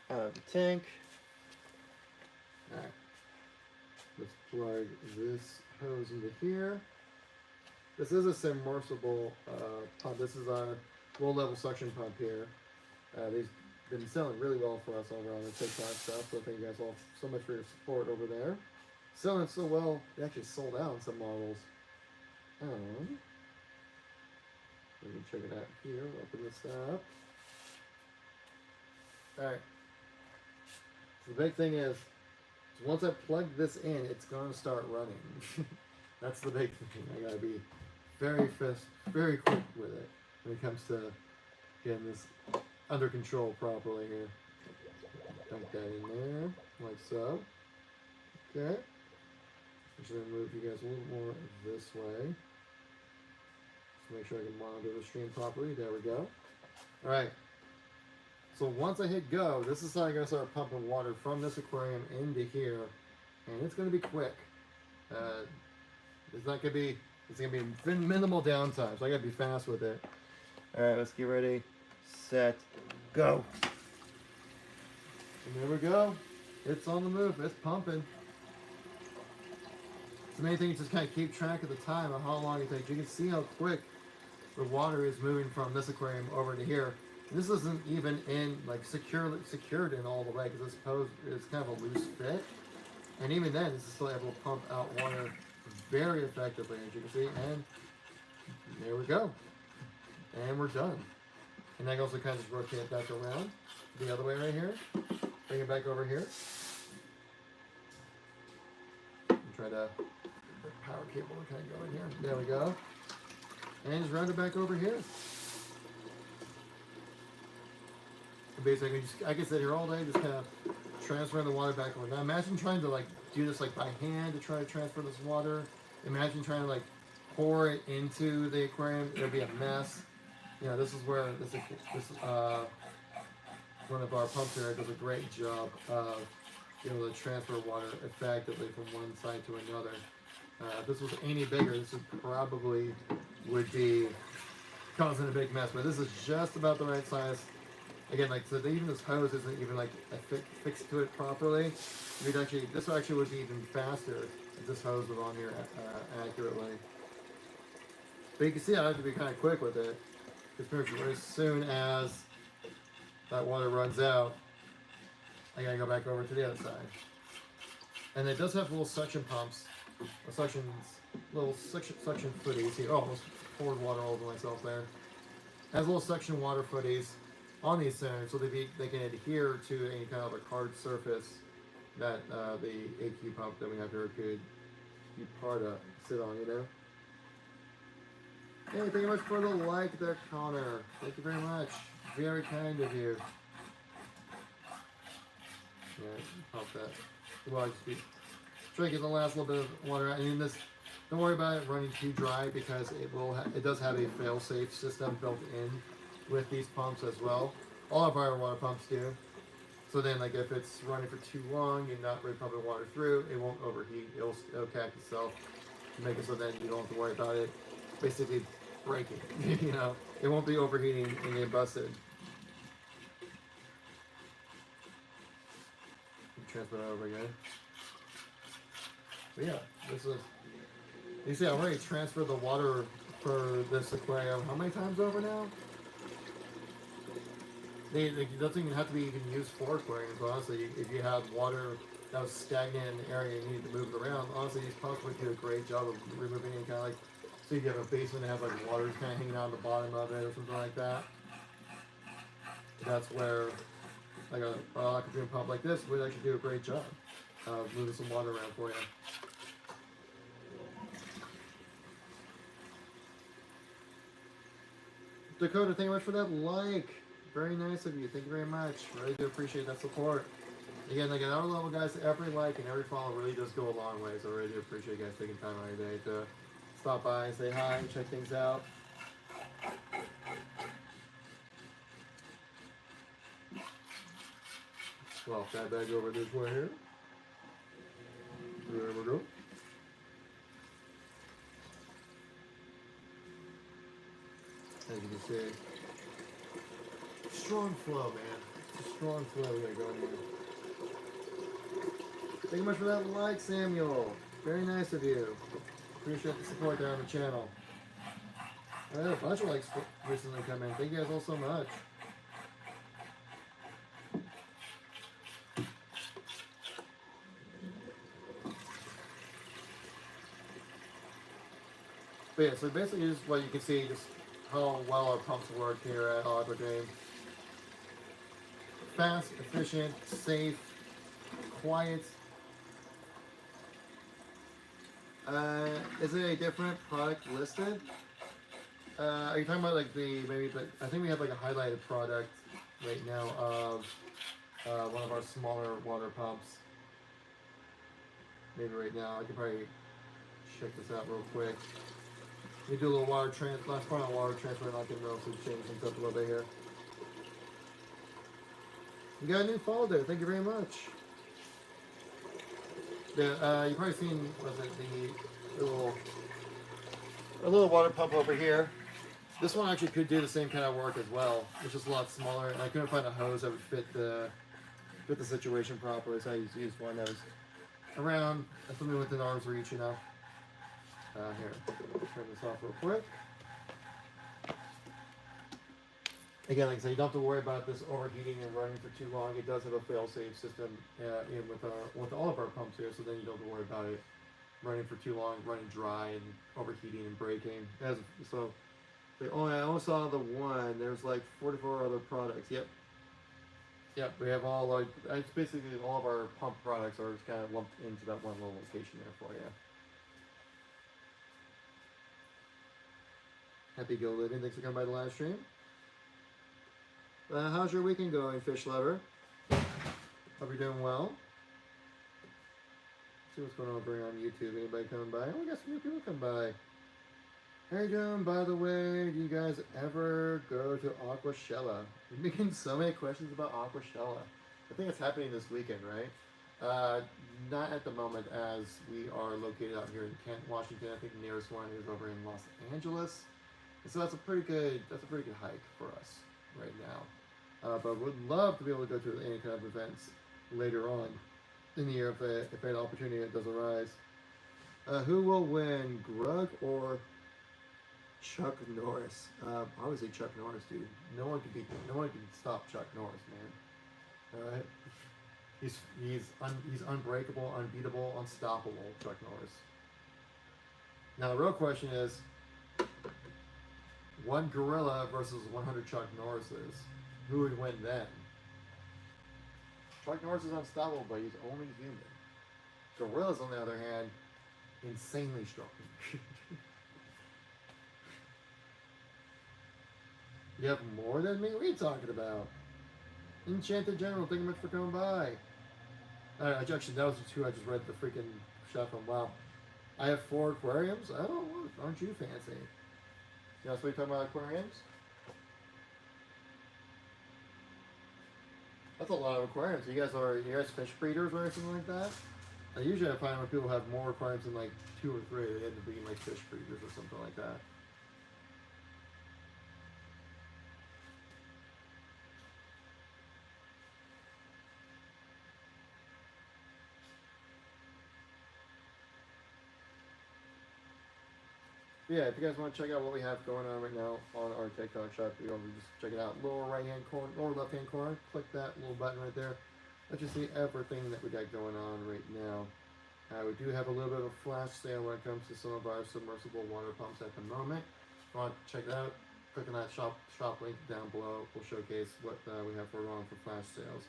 out of the tank. Alright. Let's plug this hose into here. This is a submersible pump. This is our low-level suction pump here. They've been selling really well for us over on the TikTok stuff, so thank you guys all so much for your support over there. Selling so well, they actually sold out in some models. We can check it out here. Open this up. Alright. So the big thing is, once I plug this in, it's going to start running. That's the big thing. I gotta be very quick with it when it comes to getting this under control properly here. Dump that in there, like so. Okay. I'm just gonna move you guys a little more this way. Just make sure I can monitor the stream properly. There we go. All right. So once I hit go, this is how I'm gonna start pumping water from this aquarium into here, and it's gonna be quick. It's gonna be minimal downtime, so I gotta be fast with it. All right, let's get ready, set, go. And there we go. It's on the move. It's pumping. The main thing is just kind of keep track of the time of how long it takes. You can see how quick the water is moving from this aquarium over to here. This isn't even in secured in all the way because this hose is kind of a loose fit, and even then, this is still able to pump out water very effectively, as you can see. And there we go, and we're done. And I can also kind of just rotate it back around the other way right here. Bring it back over here. And try to the power cable to kind of go in here. There we go. And just round it back over here. Basically, I can sit here all day, just kind of transferring the water back over. Now imagine trying to do this by hand to try to transfer this water. Imagine trying to pour it into the aquarium. It'll be a mess. You know, this is where one of our pumps here does a great job of being able to transfer water effectively from one side to another. If this was any bigger, this would be causing a big mess. But this is just about the right size. Again, even this hose isn't even fixed to it properly. This actually would be even faster if this hose was on here accurately. But you can see I have to be kind of quick with it. Because as soon as that water runs out, I gotta go back over to the other side. And it does have little suction pumps, or little suction footies here. Oh, almost poured water all over myself there. It has little suction water footies on these centers, so they can adhere to any kind of a hard surface that the AQ pump that we have here could be part of, sit on, you know. Hey, thank you much for the like there, Connor. Thank you very much. Very kind of you. Yeah, pump that. Well, I just be drinking the last little bit of water. I mean, this. Don't worry about it running too dry because it does have a fail-safe system built in with these pumps as well. All of our water pumps do. So then, like, if it's running for too long and not really pumping water through, it won't overheat. It'll catch itself to make it so then you don't have to worry about it basically breaking. You know, it won't be overheating and getting busted. Transfer that over again. But yeah, this is. You see, I already transferred the water for this aquarium. How many times over now? It doesn't even have to be even used for aquariums. But honestly, if you have water that was stagnant in the area and you need to move it around, honestly, these pumps would do a great job of removing any kind of like. So if you have a basement that has like water kind of hanging out the bottom of it or something like that. That's where like a Aquadream pump like this would actually do a great job of moving some water around for you. Dakota, thank you much for that like. Very nice of you. Thank you very much. Really do appreciate that support. Again, like at our level, guys, every like and every follow really does go a long way. So I really do appreciate you guys taking time out of your day to stop by and say hi and check things out. Well, that bag over this way here. There we go. As you can see, strong flow, man. It's a strong flow we got going here. Thank you much for that like, Samuel. Very nice of you. Appreciate the support there on the channel. I had a bunch of likes recently come in. Thank you guys all so much. But yeah, so basically just what you can see, just how well our pumps work here at Aquadream. Fast, efficient, safe, quiet. Is it a different product listed? Are you talking about like I think we have like a highlighted product right now of one of our smaller water pumps. Maybe right now, I can probably check this out real quick. We do a little last part on water transfer, and I can also change things up a little bit here. We got a new follow there. Thank you very much. You've probably seen, a little water pump over here. This one actually could do the same kind of work as well. It's just a lot smaller, and I couldn't find a hose that would fit the situation properly, so I used one that was around something within arm's reach, you know. Here, turn this off real quick. Again, like I said, you don't have to worry about this overheating and running for too long. It does have a fail-safe system with all of our pumps here, so then you don't have to worry about it running for too long, running dry and overheating and breaking. I only saw the one. There's like 44 other products. Yep, we have all like it's basically all of our pump products are just kind of lumped into that one little location there for you. Happy Go Living, thanks for coming by the live stream. How's your weekend going, fish lover? Hope you're doing well. See what's going on over here on YouTube. Anybody coming by? Oh, we got some new people coming by. How you doing, by the way? Do you guys ever go to Aquashella? You're making so many questions about Aquashella. I think it's happening this weekend, right? Not at the moment, as we are located out here in Kent, Washington. I think the nearest one is over in Los Angeles. And so that's a pretty good hike for us right now. But would love to be able to go to any kind of events later on in the year if an opportunity does arise. Who will win, Grug or Chuck Norris? Obviously Chuck Norris, dude. No one can stop Chuck Norris, man. All right. He's unbreakable, unbeatable, unstoppable, Chuck Norris. Now the real question is, one gorilla versus 100 Chuck Norrises. Who would win then? Chuck Norris is unstoppable, but he's only human. Gorillas, on the other hand, insanely strong. You have more than me? What are you talking about? Enchanted General, thank you much for coming by. Actually, that was the two I just read the freaking shot from. Wow. I have 4 aquariums? Oh, aren't you fancy? You know what you're talking about, aquariums? That's a lot of aquariums. You guys fish breeders or anything like that? Usually I find when people have more aquariums than like 2 or 3, they end up being like fish breeders or something like that. Yeah, if you guys want to check out what we have going on right now on our TikTok shop, you can just check it out. Lower right hand corner, lower left hand corner, click that little button right there. Let you see everything that we got going on right now. We do have a little bit of a flash sale when it comes to some of our submersible water pumps at the moment. If you want to check it out, click on that shop link down below. We'll showcase what we have going on for flash sales.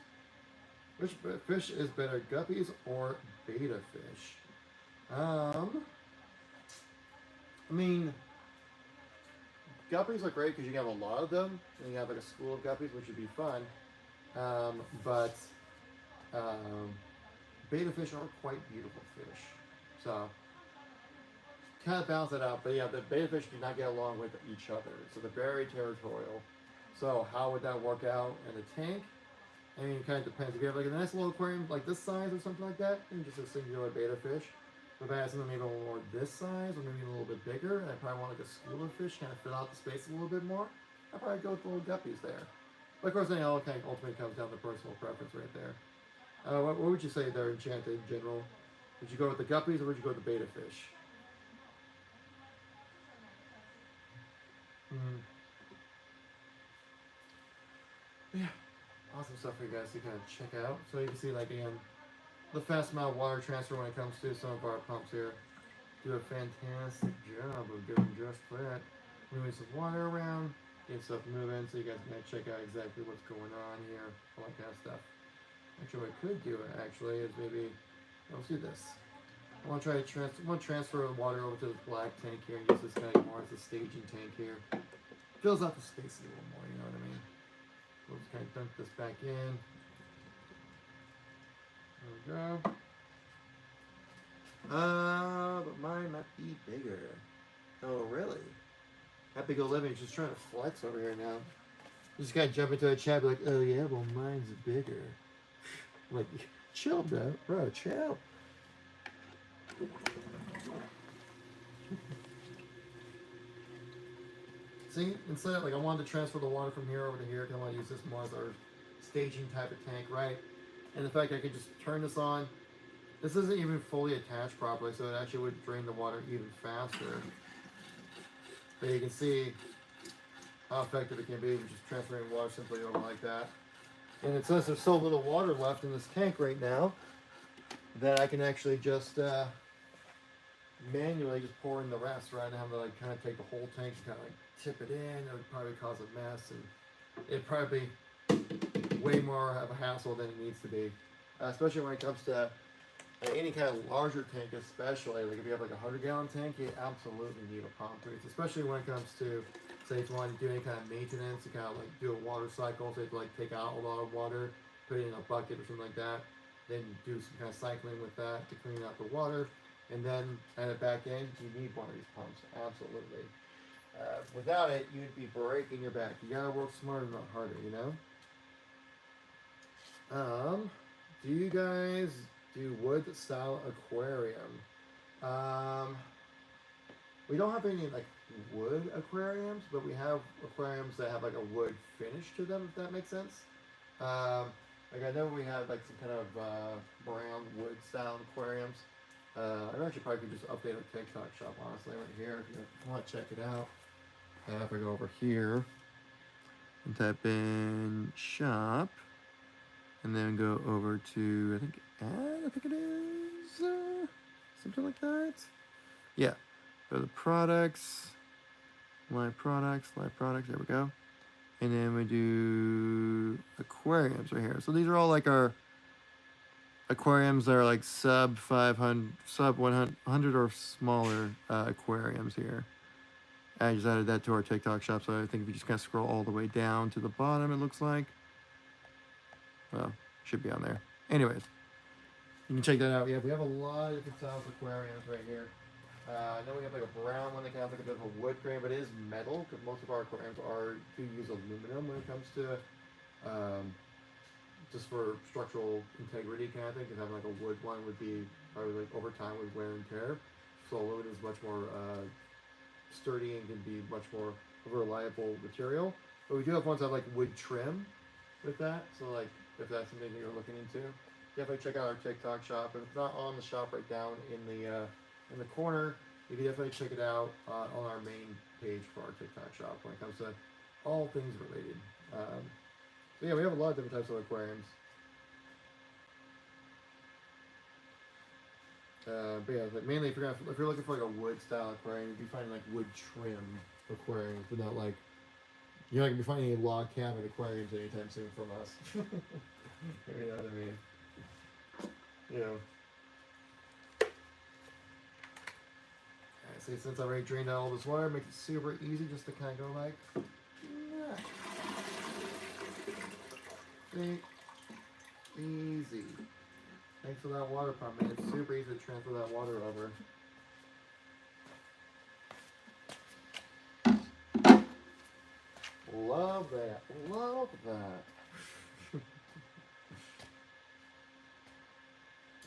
Which fish is better, guppies or beta fish? I mean, guppies are great because you have a lot of them, and you have like a school of guppies, which would be fun. Beta fish are quite beautiful fish, so kind of balance that out. But yeah, the beta fish do not get along with each other, so they're very territorial. So how would that work out in a tank? I mean, it kind of depends. If you have like a nice little aquarium like this size or something like that, then just a singular beta fish. If I had something maybe a little more this size or maybe a little bit bigger, and I probably want like a school of fish, kind of fill out the space a little bit more, I'd probably go with the little guppies there. But of course, then it all kind of ultimately comes down to personal preference right there. What would you say there, Enchanted, in general? Would you go with the guppies or would you go with the beta fish? Yeah, awesome stuff for you guys to kind of check out. So you can see, like, again, the fast amount of water transfer when it comes to some of our pumps here. Do a fantastic job of doing just that. Moving some water around, get stuff moving, so you guys can check out exactly what's going on here, all that kind of stuff. Actually, what I could do actually is maybe, let's do this. I want to try to transfer the water over to this black tank here and use this kind of more as a staging tank here. Fills out the space a little more, you know what I mean? We'll just kind of dump this back in. There we go. But mine might be bigger. Oh, really? Happy Go Living, just trying to flex over here now. Just gotta jump into a chat, be like, oh yeah, well mine's bigger. Like, chill, bro, chill. See, instead of, like, I wanted to transfer the water from here over to here, because I want to use this more as our staging type of tank, right? And the fact I could just turn this on. This isn't even fully attached properly, so it actually would drain the water even faster. But you can see how effective it can be with just transferring water simply over like that. And it says there's so little water left in this tank right now that I can actually just manually just pour in the rest, right? And have to like kind of take the whole tank and kind of like tip it in. It would probably cause a mess, and it'd probably be way more of a hassle than it needs to be, especially when it comes to any kind of larger tank, especially like if you have like a 100-gallon tank, you absolutely need a pump, especially when it comes to, say, if you want to do any kind of maintenance, you kind of like do a water cycle, so you have to like take out a lot of water, put it in a bucket or something like that, then do some kind of cycling with that to clean out the water, and then add it back in. You need one of these pumps, absolutely. Without it, you'd be breaking your back. You gotta work smarter, not harder, you know? Do you guys do wood style aquarium? We don't have any like wood aquariums, but we have aquariums that have like a wood finish to them, if that makes sense. Like I know we have like some kind of brown wood style aquariums. I actually probably could just update our TikTok shop, honestly, right here if you want to check it out. If I go over here and type in shop, and then go over to, I think it is something like that. Yeah, go to products, live products, there we go. And then we do aquariums right here. So these are all like our aquariums that are like sub 500, sub 100 or smaller aquariums here. I just added that to our TikTok shop, so I think if you just kind of scroll all the way down to the bottom, it looks like. Well, should be on there. Anyways, you can check that out. Yeah, we have a lot of different styles of aquariums right here. I know we have like a brown one that kind of like a bit of a wood grain, but it is metal because most of our aquariums do use aluminum when it comes to just for structural integrity kind of thing. Because having like a wood one would be probably like over time with wear and tear. So aluminum is much more sturdy and can be much more of a reliable material. But we do have ones that have like wood trim with that. So like if that's something that you're looking into, definitely check out our TikTok shop. If it's not on the shop right down in the corner, you can definitely check it out on our main page for our TikTok shop when it comes to all things related. So yeah, we have a lot of different types of aquariums. But yeah, but mainly if you're looking for like a wood style aquarium, you'd be finding like wood trim aquariums, but not like you're not gonna be finding any log cabin aquariums anytime soon from us. You know what I mean? Yeah. See, since I already drained out all this water, it makes it super easy just to kind of go like, yeah. See? Easy. Thanks for that water pump, man. It's super easy to transfer that water over. Love that. Love that.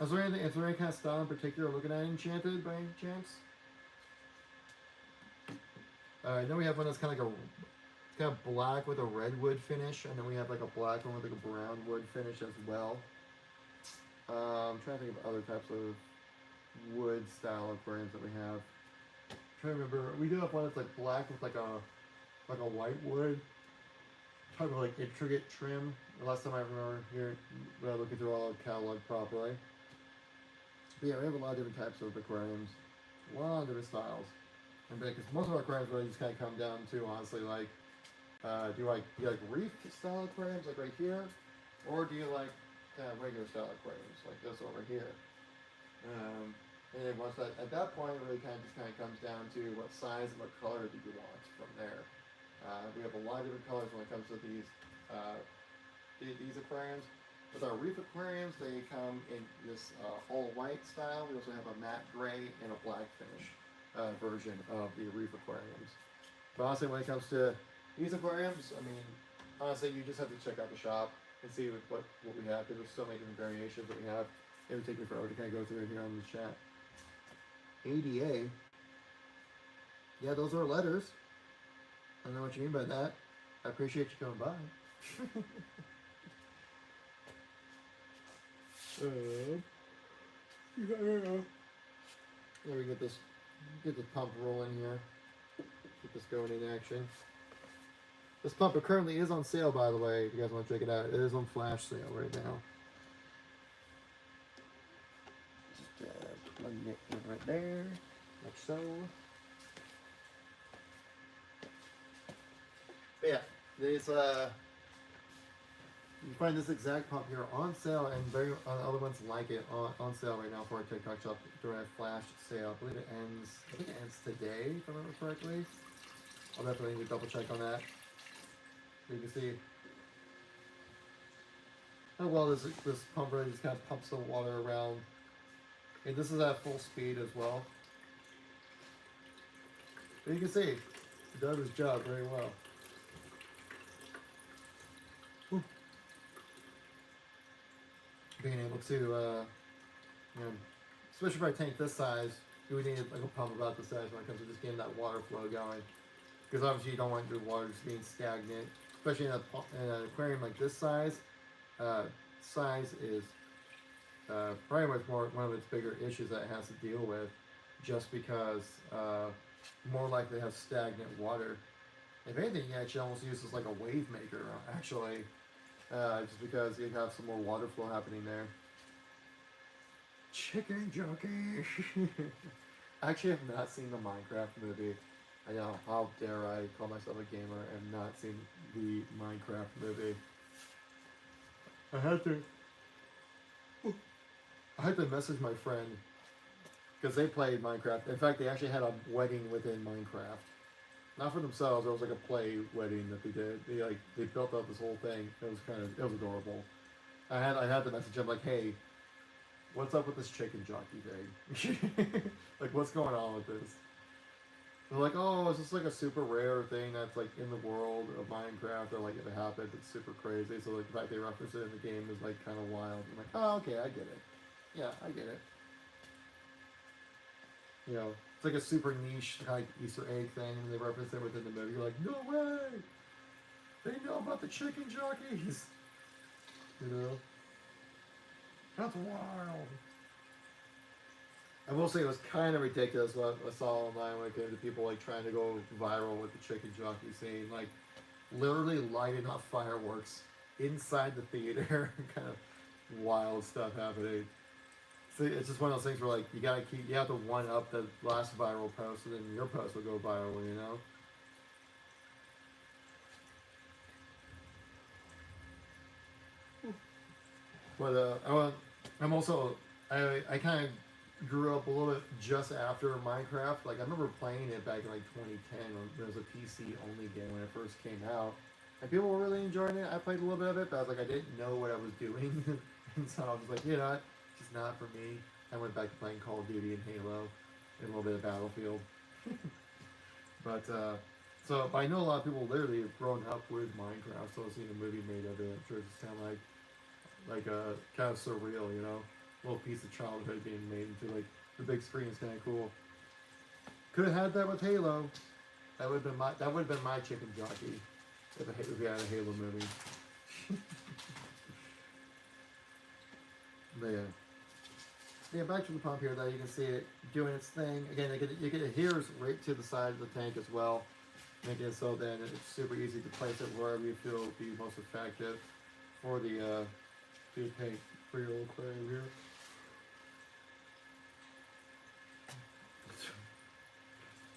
Is there any kind of style in particular looking at Enchanted by any chance? I know we have one that's kind of like it's kind of black with a redwood finish, and then we have like a black one with like a brown wood finish as well. I'm trying to think of other types of wood style aquariums that we have. I'm trying to remember, we do have one that's like black with like a white wood, type of like intricate trim. The last time I remember here, without looking through all our catalog properly. But yeah, we have a lot of different types of aquariums, a lot of different styles. And because most of our aquariums really just kind of come down to honestly like, do you like reef style aquariums like right here, or do you like regular style aquariums like this over here? And then once at that point, it really kind of comes down to what size and what color do you want from there. We have a lot of different colors when it comes to these aquariums. With our reef aquariums, they come in this all white style. We also have a matte gray and a black finish version of the reef aquariums. But honestly, when it comes to these aquariums, I mean, honestly, you just have to check out the shop and see what we have, because there's so many different variations that we have. It would take me forever to kind of go through it here on the chat. ADA. Yeah, those are letters. I don't know what you mean by that. I appreciate you coming by. There we get the pump rolling here. Get this going in action. This pump currently is on sale, by the way. If you guys want to check it out, it is on flash sale right now. Just plug it in right there, like so. But yeah, there's you can find this exact pump here on sale, and other ones like it on sale right now for our TikTok shop during a flash sale. I believe it ends. I think it ends today, if I remember correctly. I'll definitely need to double check on that. So you can see how well this pump really just kind of pumps the water around. And this is at full speed as well. But you can see it does its job very well. Being able to, you know, especially for a tank this size, you would need like a pump about this size when it comes to just getting that water flow going. Because obviously you don't want your water just being stagnant, especially in an aquarium like this size. Size is probably one of its bigger issues that it has to deal with, just because more likely to have stagnant water. If anything, you actually almost use this like a wave maker, actually. just because you have some more water flow happening there. Chicken jockey. Actually, I have not seen the Minecraft movie. I know, how dare I call myself a gamer and not seen the Minecraft movie. I had to message my friend because they played Minecraft. In fact, they actually had a wedding within Minecraft. Not for themselves. It was like a play wedding that they did. They built up this whole thing. It was adorable. I had to message him like, hey, what's up with this chicken jockey thing? Like, what's going on with this? They're like, oh, it's just like a super rare thing that's like in the world of Minecraft, or like if it happens, it's super crazy. So like the fact they reference it in the game is like kind of wild. I'm like, oh, okay, I get it. Yeah, I get it. You know, it's like a super niche like Easter egg thing, and they reference it within the movie. You're like, no way! They know about the chicken jockeys. You know, that's wild. I will say it was kind of ridiculous what I saw online when it came to people like trying to go viral with the chicken jockey scene, like literally lighting up fireworks inside the theater, kind of wild stuff happening. So it's just one of those things where like you have to one up the last viral post, and then your post will go viral, you know. But I kind of grew up a little bit just after Minecraft. Like I remember playing it back in like 2010 when it was a PC only game when it first came out, and people were really enjoying it. I played a little bit of it, but I was like, I didn't know what I was doing, and so I was like, you know, it's just not for me. I went back to playing Call of Duty and Halo, and a little bit of Battlefield. But I know a lot of people literally have grown up with Minecraft, so I've seen a movie made of it. I'm sure it's kind of like kind of surreal, you know. Little piece of childhood being made into like the big screen is kind of cool. Could have had that with Halo. That would have been my chicken jockey if we had a Halo movie. But yeah, back to the pump here though. You can see it doing its thing. Again, you get adheres right to the side of the tank as well, making it so then it's super easy to place it wherever you feel would be most effective for the tank for your old aquarium here.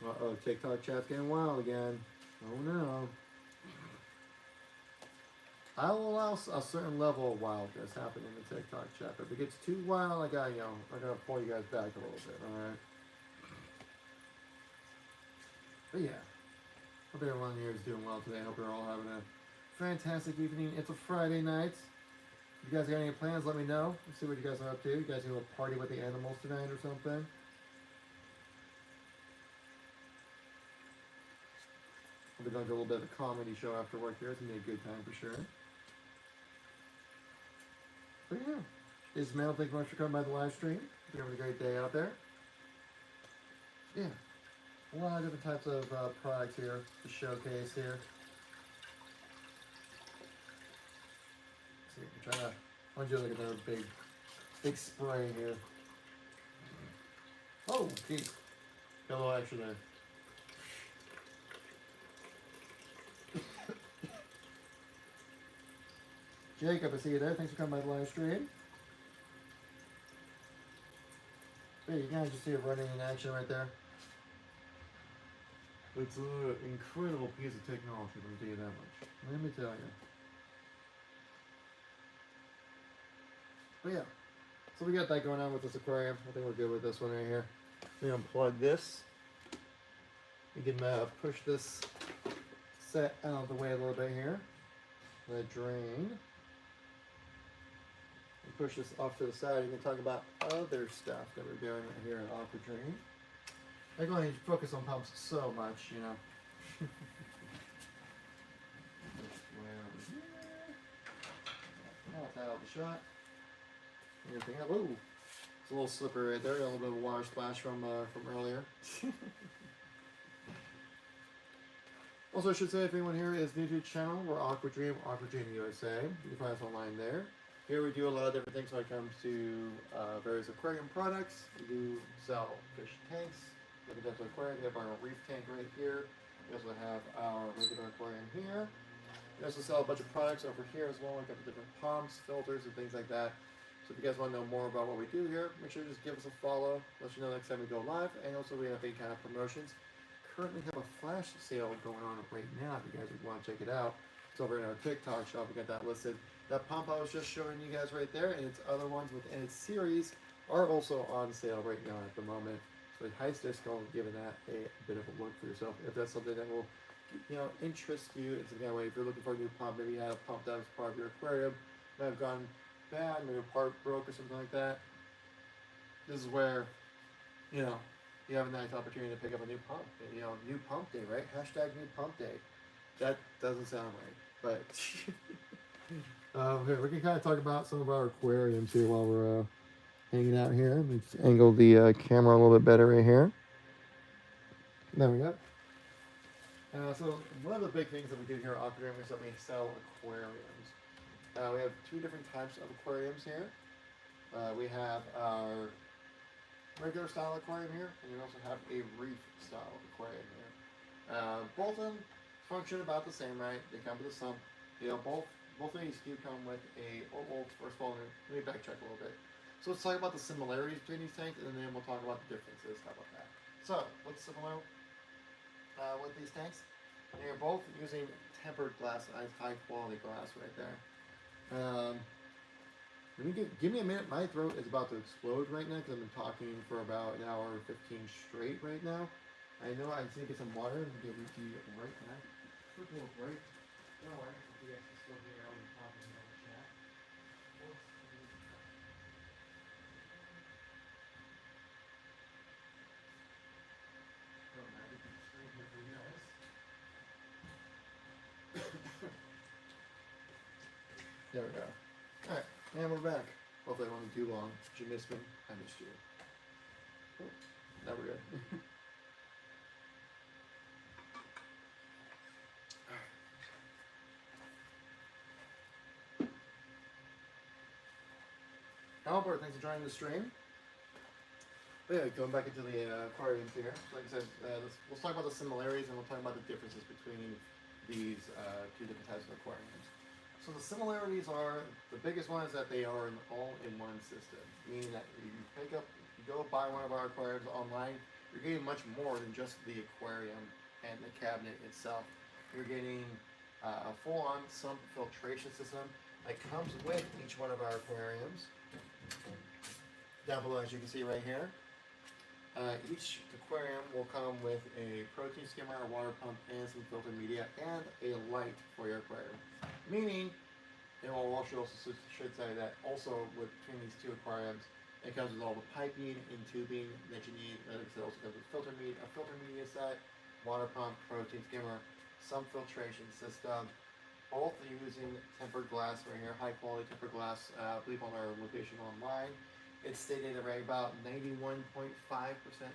Uh-oh, TikTok chat's getting wild again. Oh no. I'll allow a certain level of wildness happen in the TikTok chat, but if it gets too wild, I gotta pull you guys back a little bit, alright? But yeah, hope everyone here is doing well today. I hope you're all having a fantastic evening. It's a Friday night. If you guys got any plans, let me know. Let's see what you guys are up to. You guys gonna party with the animals tonight or something? We're going to do a little bit of a comedy show after work here. It's going to be a good time for sure. But yeah, Ismail, thank you much for coming by the live stream. You're having a great day out there. Yeah, a lot of different types of products here to showcase here. Let's see, I want you to look at another big spray here. Oh, geez. Got a little extra there. Jacob, I see you there. Thanks for coming by the live stream. Hey, you guys just see it running in action right there. It's an incredible piece of technology, let me tell you that much. Let me tell you. But yeah, so we got that going on with this aquarium. I think we're good with this one right here. We unplug this. We can push this set out of the way a little bit here. Let it drain. Push this off to the side. You can talk about other stuff that we're doing right here at Aquadream. I can only focus on pumps so much, you know. That's out of the shot. Anything else? Ooh, it's a little slippery right there. A little bit of water splash from earlier. Also, I should say, if anyone here is new to the channel, we're Aquadream USA. You can find us online there. Here we do a lot of different things when it comes to various aquarium products. We do sell fish tanks, different types of aquarium. We have our reef tank right here. We also have our regular aquarium here. We also sell a bunch of products over here as well, like the different pumps, filters, and things like that. So if you guys want to know more about what we do here, make sure to just give us a follow. Let you know next time we go live. And also we have any kind of promotions. Currently have a flash sale going on right now. If you guys would want to check it out, it's over in our TikTok shop. We got that listed. That pump I was just showing you guys right there, and its other ones within its series are also on sale right now at the moment. So a highest discount, giving that a bit of a look for yourself. If that's something that will, interest you in some kind of way. If you're looking for a new pump, maybe you had a pump that was part of your aquarium, might have gone bad, maybe a part broke or something like that. This is where, you have a nice opportunity to pick up a new pump. New pump day, right? Hashtag new pump day. That doesn't sound right, but okay, we can kind of talk about some of our aquariums here while we're hanging out here. Let's angle the camera a little bit better right here. There we go. So one of the big things that we do here at Aquadream is that we sell aquariums. We have two different types of aquariums here. We have our regular style aquarium here, and we also have a reef style aquarium here. Both of them function about the same, right? They come with a sump. Both of these do come with a. Well, first of all, let me backtrack a little bit. So let's talk about the similarities between these tanks, and then we'll talk about the differences. How about that? So what's similar with these tanks? They're both using tempered glass, nice high quality glass right there. Give me a minute. My throat is about to explode right now because I've been talking for about an hour and 15 straight right now. I know I just need to get some water and get with you right back. Quick little break. Don't worry, you guys can still hear all the talking on the chat. Don't matter, we can screen here for you guys. There we go. Alright, and we're back. Hopefully I won't be too long. Did you miss me? I missed you. Oh, now we're good. Albert, thanks for joining the stream. But yeah, going back into the aquariums here. Like I said, let's talk about the similarities and we'll talk about the differences between these two different types of aquariums. So the similarities are, the biggest one is that they are an all-in-one system, meaning that you go buy one of our aquariums online, you're getting much more than just the aquarium and the cabinet itself. You're getting a full-on sump filtration system that comes with each one of our aquariums. Down below, as you can see right here, each aquarium will come with a protein skimmer, a water pump, and some filter media, and a light for your aquarium. Meaning, it will also should say that also between these two aquariums, it comes with all the piping and tubing that you need. Like I said, also comes with a filter media set, water pump, protein skimmer, some filtration system. Both are using tempered glass right here, high quality tempered glass. I believe on our location online, it's stated at right about 91.5%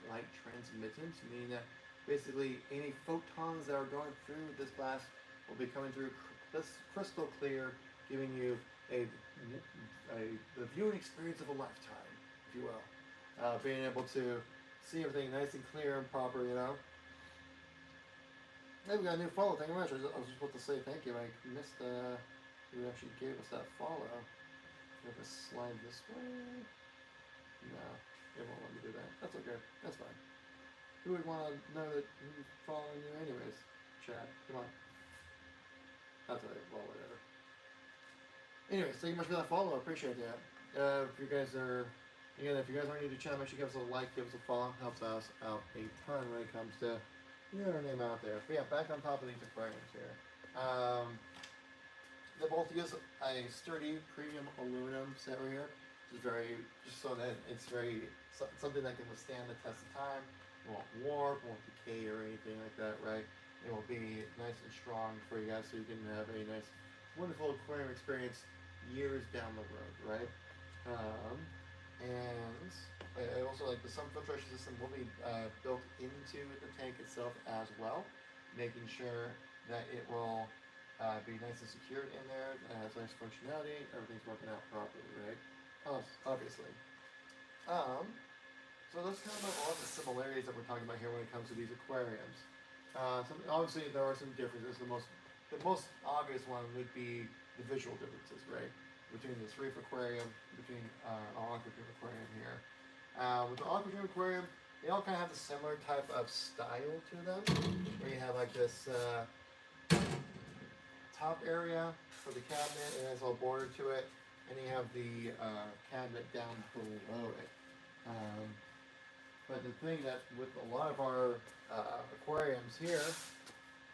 light transmittance, meaning that basically any photons that are going through this glass will be coming through crystal clear, giving you the viewing experience of a lifetime, if you will. Being able to see everything nice and clear and proper, Hey, we got a new follow. Thank you very much. I was just about to say thank you. I missed who actually gave us that follow. We have to slide this way. No, it won't let me do that. That's okay. That's fine. Who would want to know that who's following you anyways? Chad, come on. That's alright. Well, whatever. Anyways, thank you much for that follow. I appreciate that. If you guys are new to the channel, make sure you give us a like, give us a follow. Helps us out a ton when it comes to our name out there. But yeah, back on top of these aquariums here. They both use a sturdy premium aluminum set right here. Just so that it's something that can withstand the test of time. It won't warp, won't decay or anything like that, right? It will be nice and strong for you guys so you can have a nice, wonderful aquarium experience years down the road, right? And also, like, the sump filtration system will be built into the tank itself as well, making sure that it will be nice and secured in there. It has nice functionality. Everything's working out properly, right? Obviously. So let's talk about all the similarities that we're talking about here when it comes to these aquariums. Obviously, there are some differences. The most the most obvious one would be the visual differences, right? Between this reef aquarium, between our Aquadream aquarium here. With the Aquadream aquarium, they all kind of have a similar type of style to them, where you have like this top area for the cabinet, and it's all bordered to it, and you have the cabinet down below it. But the thing that with a lot of our aquariums here,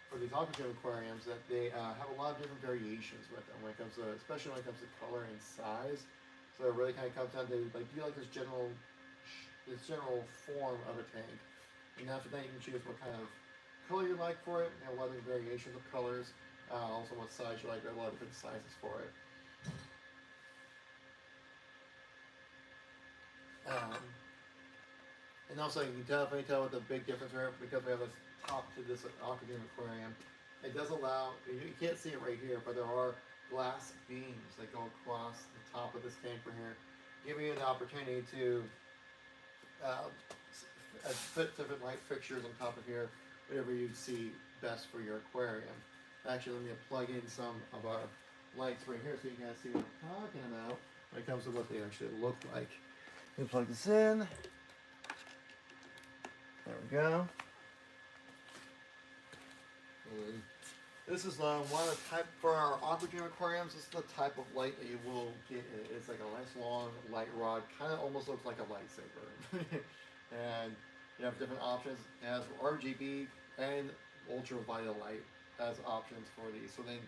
for these Aquadream aquariums, that they have a lot of different variations with them when it comes to, especially when it comes to color and size. So it really kind of comes down to like, do you like this general form of a tank? And after that, you can choose what kind of color you like for it. And a lot of different variations of colors. Also, what size you like. There are a lot of different sizes for it. And also, you can definitely tell what the big difference is because we have this top to this Aquadream aquarium. It does allow, you can't see it right here, but there are glass beams that go across the top of this tank right here, giving you an opportunity to put different light fixtures on top of here, whatever you see best for your aquarium. Actually, let me plug in some of our lights right here so you can see what I'm talking about when it comes to what they actually look like. Let me plug this in. There we go. And this is one of the type for our Aquadream aquariums. This is the type of light that you will get. It's like a nice long light rod, kind of almost looks like a lightsaber. And you have different options. It has RGB and ultraviolet light as options for these. So then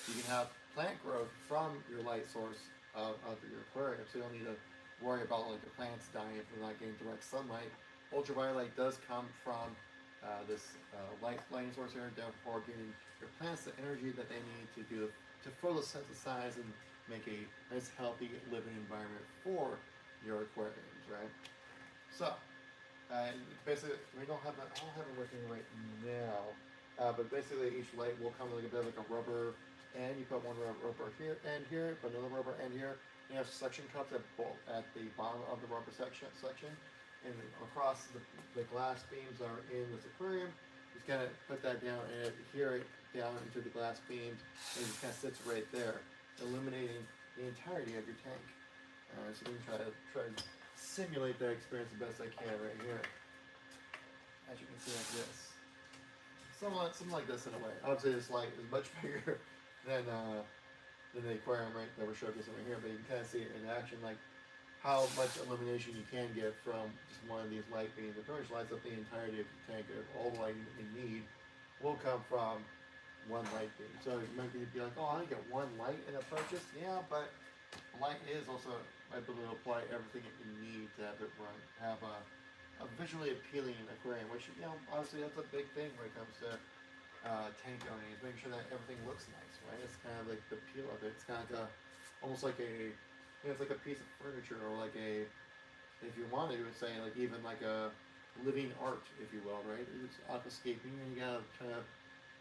you can have plant growth from your light source of your aquarium. So you don't need to worry about like the plants dying if they're not getting direct sunlight. Ultraviolet does come from this lighting source here, therefore giving your plants the energy that they need to photosynthesize and make a nice healthy living environment for your aquariums, right? So basically I don't have it working right now, but basically each light will come with a bit like a rubber end. You put one rubber here and here, put another rubber end here. You have suction cups at the bottom of the rubber section. And across the glass beams are in this aquarium. Just kind of put that down and adhere it down into the glass beams, and it just kind of sits right there, illuminating the entirety of your tank. So we can try to simulate that experience the best I can right here. As you can see, like this, something like this in a way. Obviously, this light is much bigger than the aquarium that we're showcasing right here, but you can kind of see it in action, like how much illumination you can get from just one of these light beams. It pretty much lights up the entirety of the tank. All the lighting that you need will come from one light beam. So you might be like, oh, I only get one light in a purchase. Yeah, but light is also able to apply everything that you need to have it have a visually appealing aquarium, which, you know, obviously that's a big thing when it comes to tank owning, is making sure that everything looks nice, right? It's kind of like the appeal of it. It's kind of almost like it's like a piece of furniture, or like if you wanted to say, like even like a living art, if you will, right? It's aquascaping, and you gotta kind of,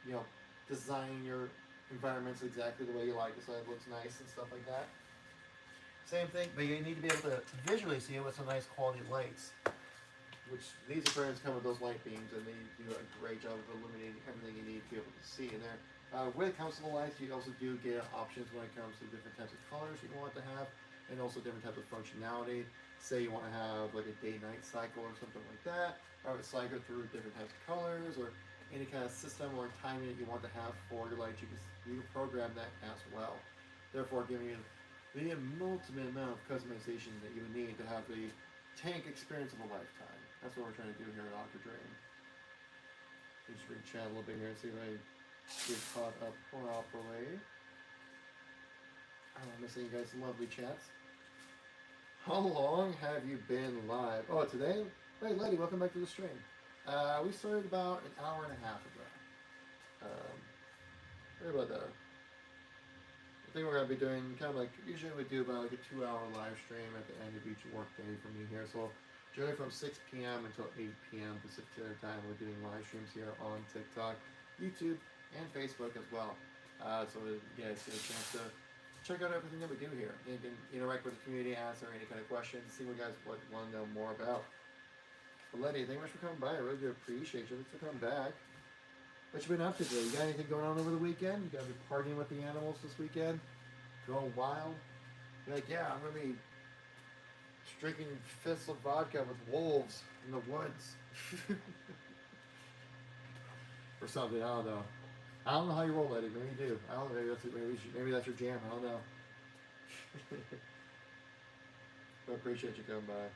you know, design your environments exactly the way you like it so it looks nice and stuff like that. Same thing, but you need to be able to visually see it with some nice quality lights, which these aquariums come with those light beams, and they do a great job of illuminating everything you need to be able to see in there. When it comes to the lights, you also do get options when it comes to different types of colors you want to have, and also different types of functionality. Say you want to have like a day-night cycle or something like that, or a cycle through different types of colors, or any kind of system or timing that you want to have for your lights. You can program that as well, therefore giving you the ultimate amount of customization that you would need to have the tank experience of a lifetime. That's what we're trying to do here at Aquadream. Just read chat a little bit here and see if I get caught up properly. I'm missing you guys some lovely chats. How long have you been live? Oh, today? Hey, lady, welcome back to the stream. We started about an hour and a half ago. Sorry about that. I think we're going to be doing kind of like, usually we do about like a 2-hour live stream at the end of each work day for me here. So generally from 6 p.m. until 8 p.m. Pacific Standard Time, we're doing live streams here on TikTok, YouTube, and Facebook as well. So you guys get a chance to check out everything that we do here. You can interact with the community, answer any kind of questions, see what you guys want to know more about. But Letty, thank you much for coming by. I really do appreciate you. Thanks for coming back. What you been up to today? You got anything going on over the weekend? You gonna be partying with the animals this weekend? Going wild? You're like, yeah, I'm gonna be drinking fists of vodka with wolves in the woods. Or something, I don't know. I don't know how you roll, Eddie. Maybe you do. I don't know. Maybe that's your jam. I don't know. But I appreciate you coming by.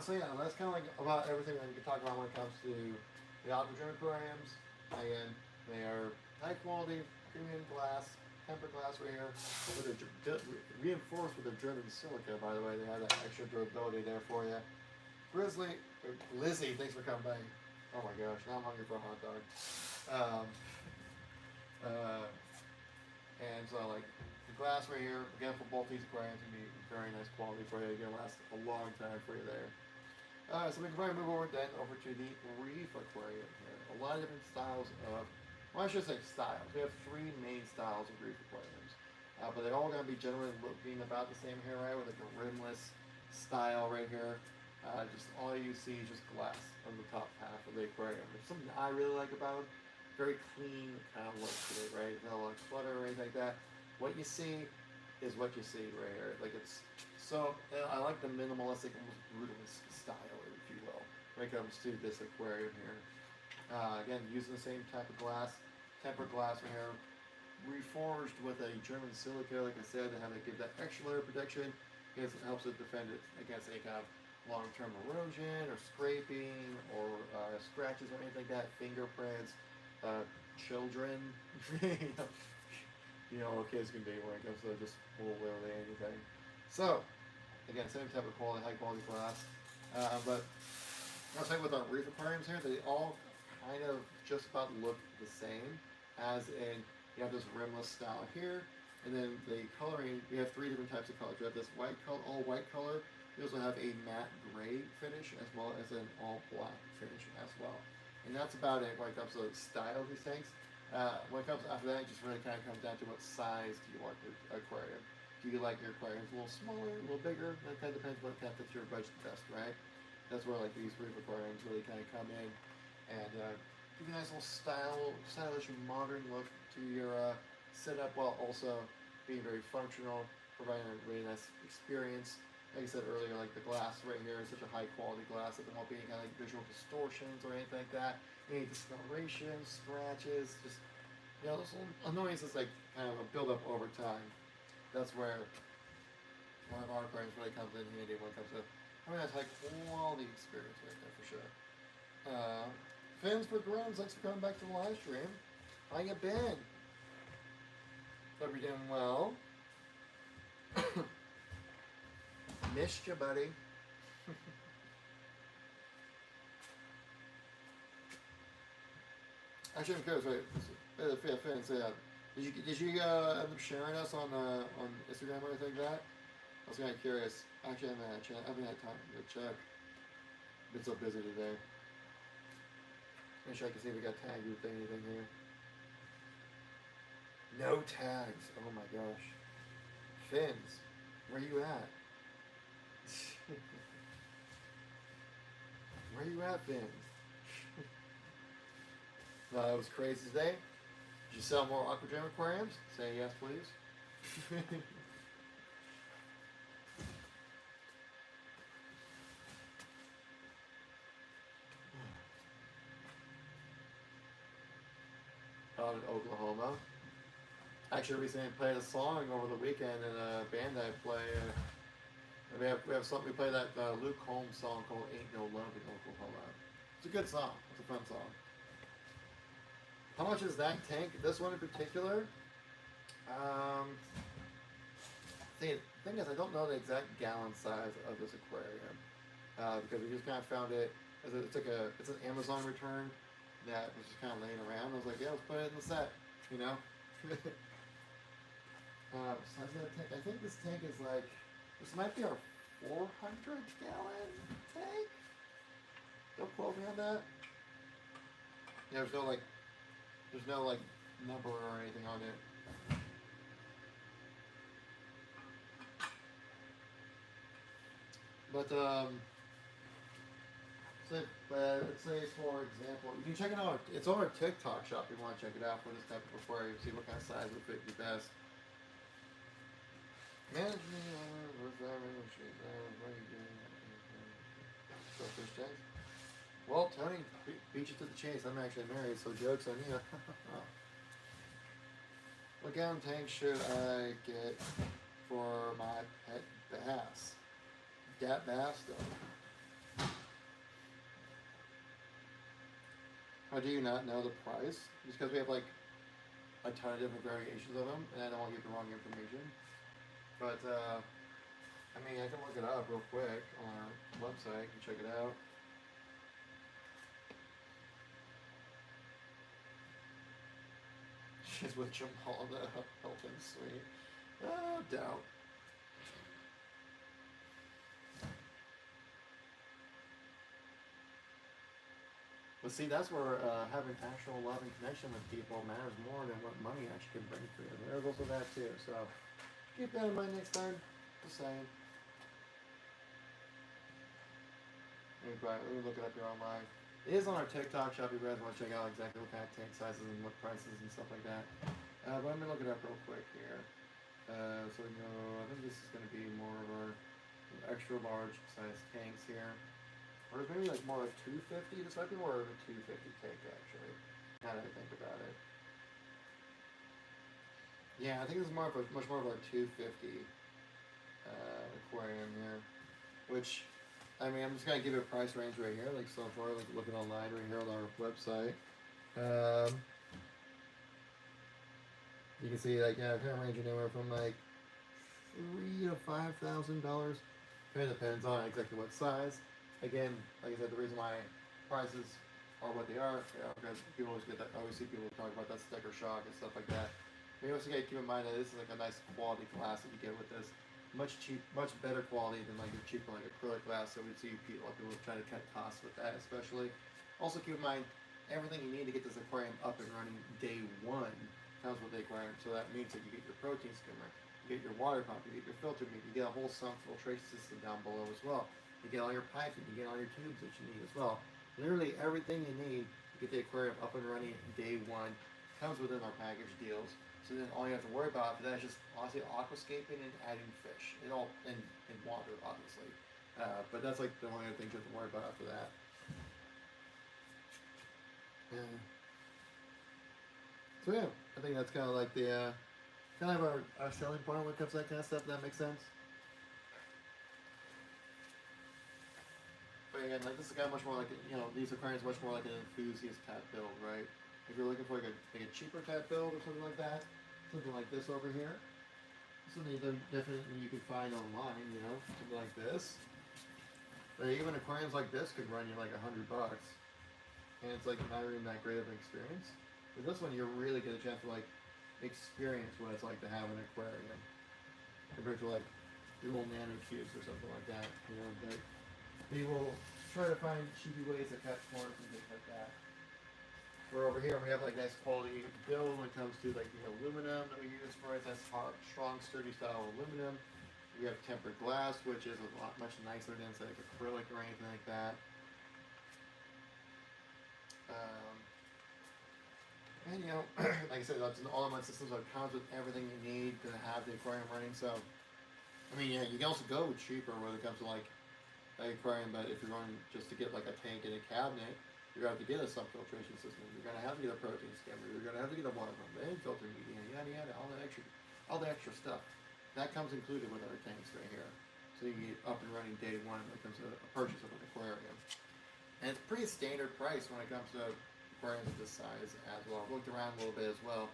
So yeah, that's kind of like about everything that we can talk about when it comes to the Aquadream aquariums. Again, they are high quality, premium glass, tempered glass right here, with reinforced with a German silica. By the way, they have that extra durability there for you. Lizzie, thanks for coming by. Oh my gosh, now I'm hungry for a hot dog. And so like the glass right here, again for both these aquariums, can be very nice quality for you. It's gonna last a long time for you there. So we can probably move over then over to the reef aquarium here. A lot of different styles of, well, I should say styles. We have three main styles of reef aquariums, but they're all gonna be generally looking about the same here, right? With like a rimless style right here. Just all you see is just glass on the top half of the aquarium. There's something I really like about it. Very clean kind of look to it, right? Not a lot of clutter or anything like that. What you see is what you see right here. Like it's so, I like the minimalistic, almost brutalist style, if you will, when it comes to this aquarium here. Again, using the same type of glass, tempered glass right here, reforged with a German silica, like I said, to have it give that extra layer of protection. Because it helps it defend it against any kind of long-term erosion or scraping or scratches or anything like that, fingerprints, children, you know what kids can be when it comes to just literally anything. So, again, same type of quality, high quality glass. But I'll say with our reef aquariums here, they all kind of just about look the same, as in you have this rimless style here, and then the coloring, we have three different types of colors. We have this white color, all white color. We also have a matte gray finish as well as an all black finish as well. And that's about it when it comes to the style of these tanks. When it comes after that, it just really kind of comes down to what size do you want your aquarium. Do you like your aquariums a little smaller, a little bigger? That kind of depends what kind of fits your budget best, right? That's where like these reef aquariums really kind of come in and give you a nice little stylish, modern look to your setup, while also being very functional, providing a really nice experience. Like I said earlier, like the glass right here is such a high quality glass that there won't be any kind of like visual distortions or anything like that. Any discoloration, scratches, just, you know, those little annoyances like kind of build up over time. That's where one of our aquariums really comes in handy when it comes to having that high quality experience right there for sure. Fins for Grins, thanks for coming back to the live stream. How you been? Hope you're doing well. Missed you, buddy. Actually, I'm curious. Wait, did you end up sharing us on Instagram or anything like that? I was kind of curious. Actually, I haven't had time to check. Been so busy today. Make sure I can see if we got tagged with anything here. No tags. Oh my gosh. Fins, where you at? Where you at, Fins? No, it was crazy today. Did you sell more Aquadream aquariums? Say yes, please. Out in Oklahoma. Actually, recently played a song over the weekend in a band I play. We have something. We play that Luke Combs song called "Ain't No Love in Oklahoma." It's a good song. It's a fun song. How much is that tank? This one in particular. The thing is, I don't know the exact gallon size of this aquarium because we just kind of found it. It's an Amazon return that was just kind of laying around. I was like, yeah, let's put it in the set, you know. Size of that tank. I think this tank is like, this might be our 400 gallon tank. Don't quote me on that. Yeah, there's no like number or anything on it. But So, let's say, for example, you can check it out. It's on our TikTok shop. If you want to check it out for this type of aquarium, see what kind of size would fit you best. Well, Tony, beat you to the chase. I'm actually married, so joke's on you. What gallon tank should I get for my pet bass? Dat bass, though. How do you not know the price? Just because we have like a ton of different variations of them, and I don't want to give the wrong information. But, I mean, I can look it up real quick on our website and check it out. She's with Jamal, the Hilton Suite. Oh, doubt. But see, that's where having actual love and connection with people matters more than what money actually can bring for you. There's also that too. So keep that in mind next time. Just saying. Let me look it up here online. It is on our TikTok shop if you guys want to check out exactly what kind of tank sizes and what prices and stuff like that. But let me look it up real quick here. So we know, I think this is going to be more of our extra large size tanks here. Or maybe like more like 250. This might be more of a 250 tank actually. Now that I think about it. Yeah, I think this is much more of a 250 aquarium here. Which, I mean, I'm just gonna give you a price range right here, like so far, like looking online right here on our website. You can see like kind of ranging anywhere from like $3,000 to $5,000. It depends on exactly what size. Again, like I said, the reason why prices are what they are, because people always get that. I always see people talk about that sticker shock and stuff like that. But you also got to keep in mind that this is like a nice quality glass that you get with this. Much better quality than like your cheaper like acrylic glass. So we see people trying to cut costs with that, especially. Also keep in mind everything you need to get this aquarium up and running day one comes with the aquarium. So that means that you get your protein skimmer, you get your water pump, you get your filter meat, you get a whole sump filtration system down below as well. You get all your piping, you get all your tubes that you need as well. Literally everything you need to get the aquarium up and running day one comes within our package deals. So then all you have to worry about after that is just honestly aquascaping and adding fish. And all in water, obviously. But that's like the only other thing you have to worry about after that. So yeah, I think that's kind of like the kind of our selling point when it comes to that kind of stuff. That makes sense. But again, like this is kind of much more like these aquariums much more like an enthusiast type build, right? If you're looking for like a cheaper type build or something like that, something like this over here, something that definitely you can find online, something like this. But even aquariums like this could run you like $100, and it's like not even that great of an experience. But this one, you really get a chance to like experience what it's like to have an aquarium compared to like your little nano cubes or something like that. But people try to find cheapy ways to catch corners and things like that. Where over here we have like nice quality build when it comes to like the aluminum that we use for it. That's hard, strong, sturdy style aluminum. We have tempered glass, which is a lot much nicer than say like acrylic or anything like that. And like I said, that's an all-in-one system, so it comes with everything you need to have the aquarium running. So, I mean, yeah, you can also go cheaper when it comes to like an aquarium, but if you're going just to get like a tank and a cabinet, you're going to have to get a sump filtration system. You're going to have to get a protein skimmer. You're going to have to get a water pump, and filter media, yada yada, all the extra stuff. That comes included with our tanks right here. So you can get up and running day one when it comes to a purchase of an aquarium. And it's pretty standard price when it comes to aquariums of this size as well. I've looked around a little bit as well.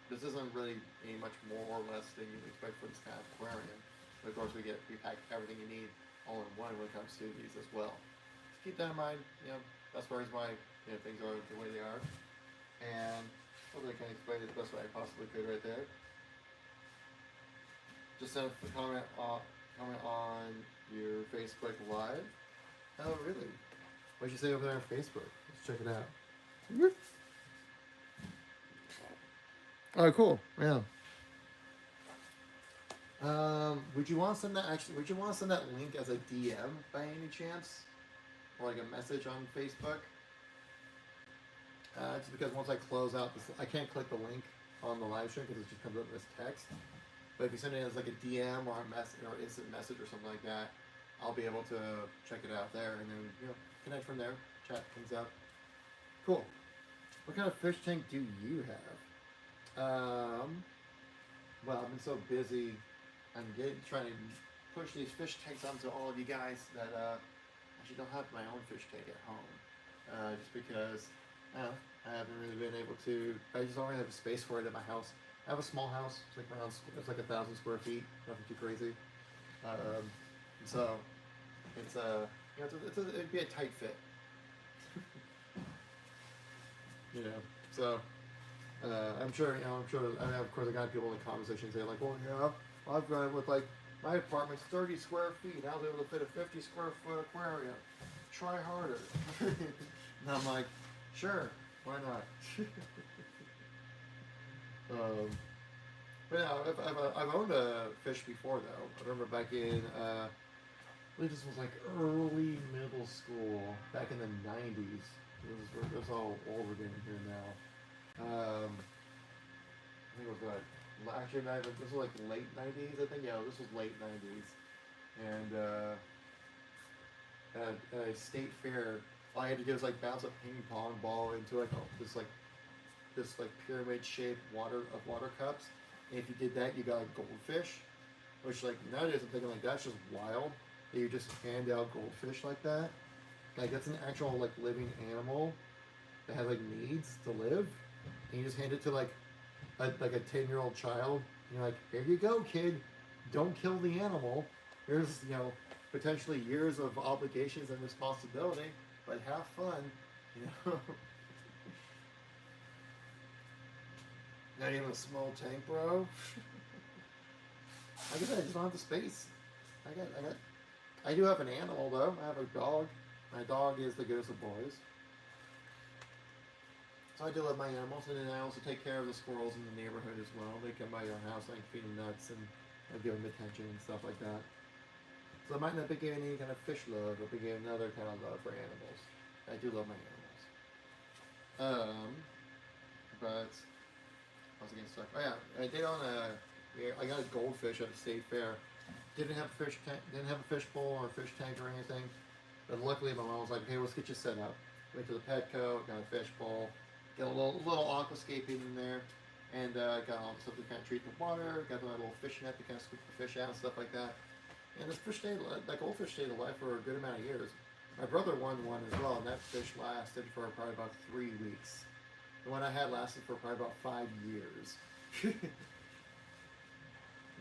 This isn't really any much more or less than you'd expect for this kind of aquarium. But of course we pack everything you need all in one when it comes to these as well. So keep that in mind. That's the reason why things are the way they are. And hopefully I can explain it the best way I possibly could right there. Just send a comment on your Facebook Live. Oh really? What'd you say over there on Facebook? Let's check it out. Oh, cool. Yeah. Would you want to send that link as a DM by any chance? or like a message on Facebook. Just because once I close out this, I can't click the link on the live stream because it just comes up as text. But if you send it as like a DM or a message or instant message or something like that, I'll be able to check it out there and then connect from there. Chat things up. Cool. What kind of fish tank do you have? Well, I've been so busy. I'm trying to push these fish tanks onto all of you guys that I actually don't have my own fish tank at home. Just because I haven't really been able to. I just don't really have a space for it at my house. I have a small house. It's like around. It's like 1,000 square feet. Nothing too crazy. So it's it'd be a tight fit. So I'm sure. I'm sure. I mean, of course, I got people in the conversation say like, well, I've got with like my apartment's 30 square feet. I was able to fit a 50 square foot aquarium. Try harder. And I'm like, sure, why not? But I've owned a fish before though. I remember back in I believe this was like early middle school, back in the 90s. It was all older than here now. I think it was what? Actually, this was like late 90s. I think this was late 90s, and at a state fair, all I had to do was like bounce a ping pong ball into like this pyramid shaped water cups. And if you did that, you got a goldfish, which like nowadays I'm thinking like that's just wild that you just hand out goldfish like that. Like that's an actual like living animal that has like needs to live, and you just hand it to like a 10-year-old child. And you're like, here you go, kid. Don't kill the animal. Here's potentially years of obligations and responsibility, but have fun. Not even a small tank, bro. Like I said, I just don't have the space. I do have an animal though. I have a dog. My dog is the goodest of boys. So I do love my animals, and then I also take care of the squirrels in the neighborhood as well. They come by your house, I feed them nuts, and I give them attention and stuff like that. So I might not be giving any kind of fish love, but be giving another kind of love for animals. I do love my animals. But I was getting stuck. Oh yeah, I did I got a goldfish at a state fair. Didn't have a fish tank, didn't have a fish bowl or a fish tank or anything. But luckily my mom was like, hey, let's get you set up. Went to the Petco, got a fish bowl, got a little aquascaping in there, and got all the stuff to kind of treat the water, got a little fish net to kind of scoop the fish out and stuff like that. And this fish stayed, that goldfish stayed alive for a good amount of years. My brother won one as well, and that fish lasted for probably about 3 weeks. The one I had lasted for probably about 5 years.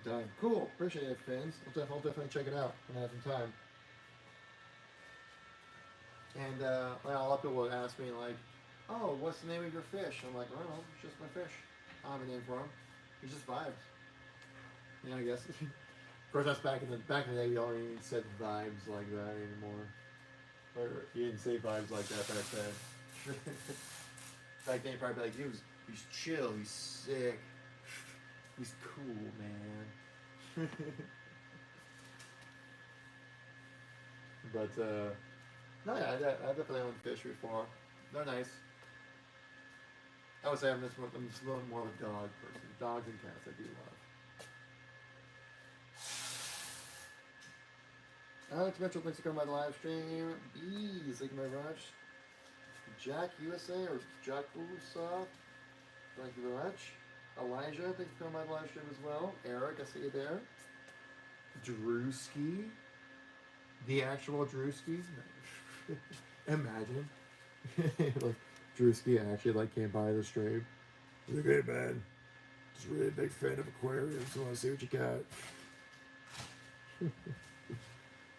Done. Cool. Appreciate it, Fins. I'll definitely check it out when I have some time. And a lot of people would ask me like, oh, what's the name of your fish? I'm like, I don't know, it's just my fish. I don't have a name for him. He just vibes. I guess. Of course, that's back in the day. We already said vibes like that anymore. Or you didn't say vibes like that back then. Back then, you'd probably be like, he's chill, he's sick, he's cool, man. But no, yeah, I definitely owned fish before. They're nice. I would say I'm just a little more of a dog person. Dogs and cats I do love. Alex Mitchell, thanks for coming by the live stream. Bees, thank you very much. Jack USA or Jack Usoft, thank you very much. Elijah, thanks for coming by the live stream as well. Eric, I see you there. Drewski, the actual Drewski. Imagine, like Drewski actually came by the stream. He's like, hey man, just really a big fan of aquariums. So I want to see what you got.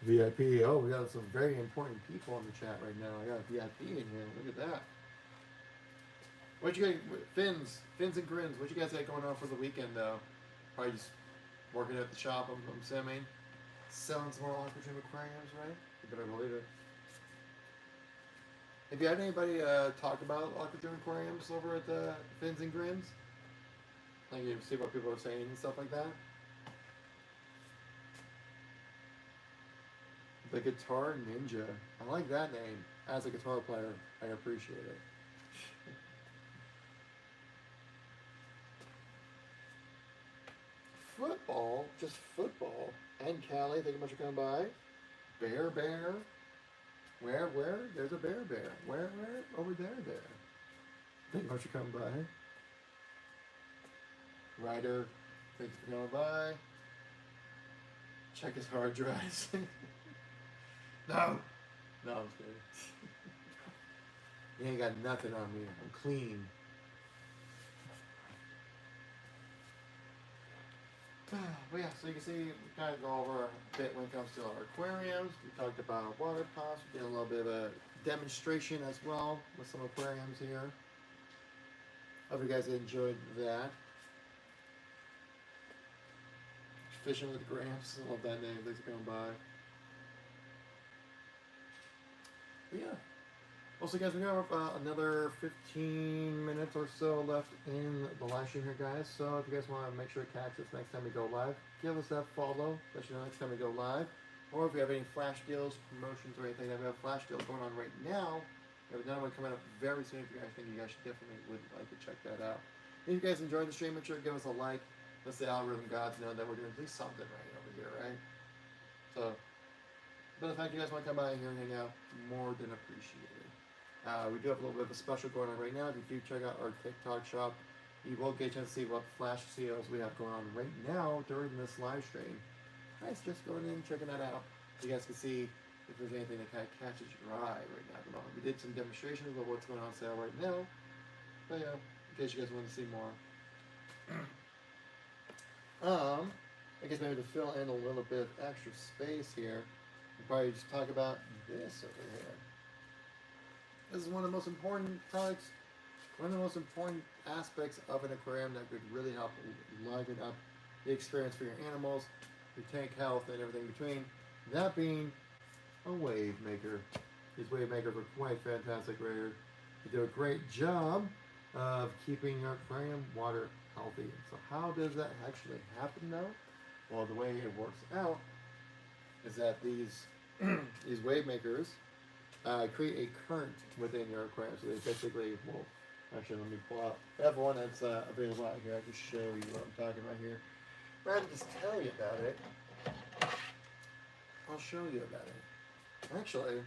VIP. Oh, we got some very important people in the chat right now. I got a VIP in here. Look at that. What you guys, Fins and Grins, what you guys got going on for the weekend though? Probably just working at the shop, I'm assuming. Selling some more Aquadream aquariums, right? You better believe it. Have you had anybody talk about Aquadream aquariums over at the Fins and Grins? Like you see what people are saying and stuff like that? The Guitar Ninja. I like that name. As a guitar player, I appreciate it. Football, just football. And Callie, thank you much for coming by. Bear. Where? There's a bear. Where? Over there. Thank you much for coming by. Ryder, thanks for coming by. Check his hard drives. No, I'm just kidding. You ain't got nothing on me. I'm clean. But yeah, so you can see we kind of go over a bit when it comes to our aquariums. We talked about water pots. We did a little bit of a demonstration as well with some aquariums here. Hope you guys enjoyed that. Fishing with Gramps. I love that name. Thanks for coming by. But yeah. Also, guys, we have another 15 minutes or so left in the live stream here, guys. So if you guys want to make sure to catch us next time we go live, give us that follow. Let you know next time we go live. Or if you have any flash deals, promotions, or anything, we have flash deals going on right now. We have another one coming up very soon. If you guys think you guys should definitely would like to check that out. If you guys enjoyed the stream, make sure to give us a like. Let's the algorithm gods know that we're doing at least something right over here, right? So, but the fact you guys want to come by here and hang out, more than appreciated. We do have a little bit of a special going on right now. If you do check out our TikTok shop, you will get a chance to see what flash sales we have going on right now during this live stream. Guys, just going in, checking that out. You guys can see if there's anything that kind of catches your eye right now at the moment. We did some demonstrations of what's going on sale right now. But yeah, in case you guys want to see more. I guess maybe to fill in a little bit of extra space here, we'll probably just talk about this over here. This is one of the most important products, one of the most important aspects of an aquarium that could really help liven up the experience for your animals, your tank health, and everything between. That being a wave maker. These wave makers are quite fantastic right here. They do a great job of keeping your aquarium water healthy. So how does that actually happen now? Well, the way it works out is that these these wave makers create a current within your aquarium. So they basically, well, actually let me pull out. I have one that's available out here. I can show you what I'm talking about here. Rather than just tell you about it, I'll show you about it. Actually,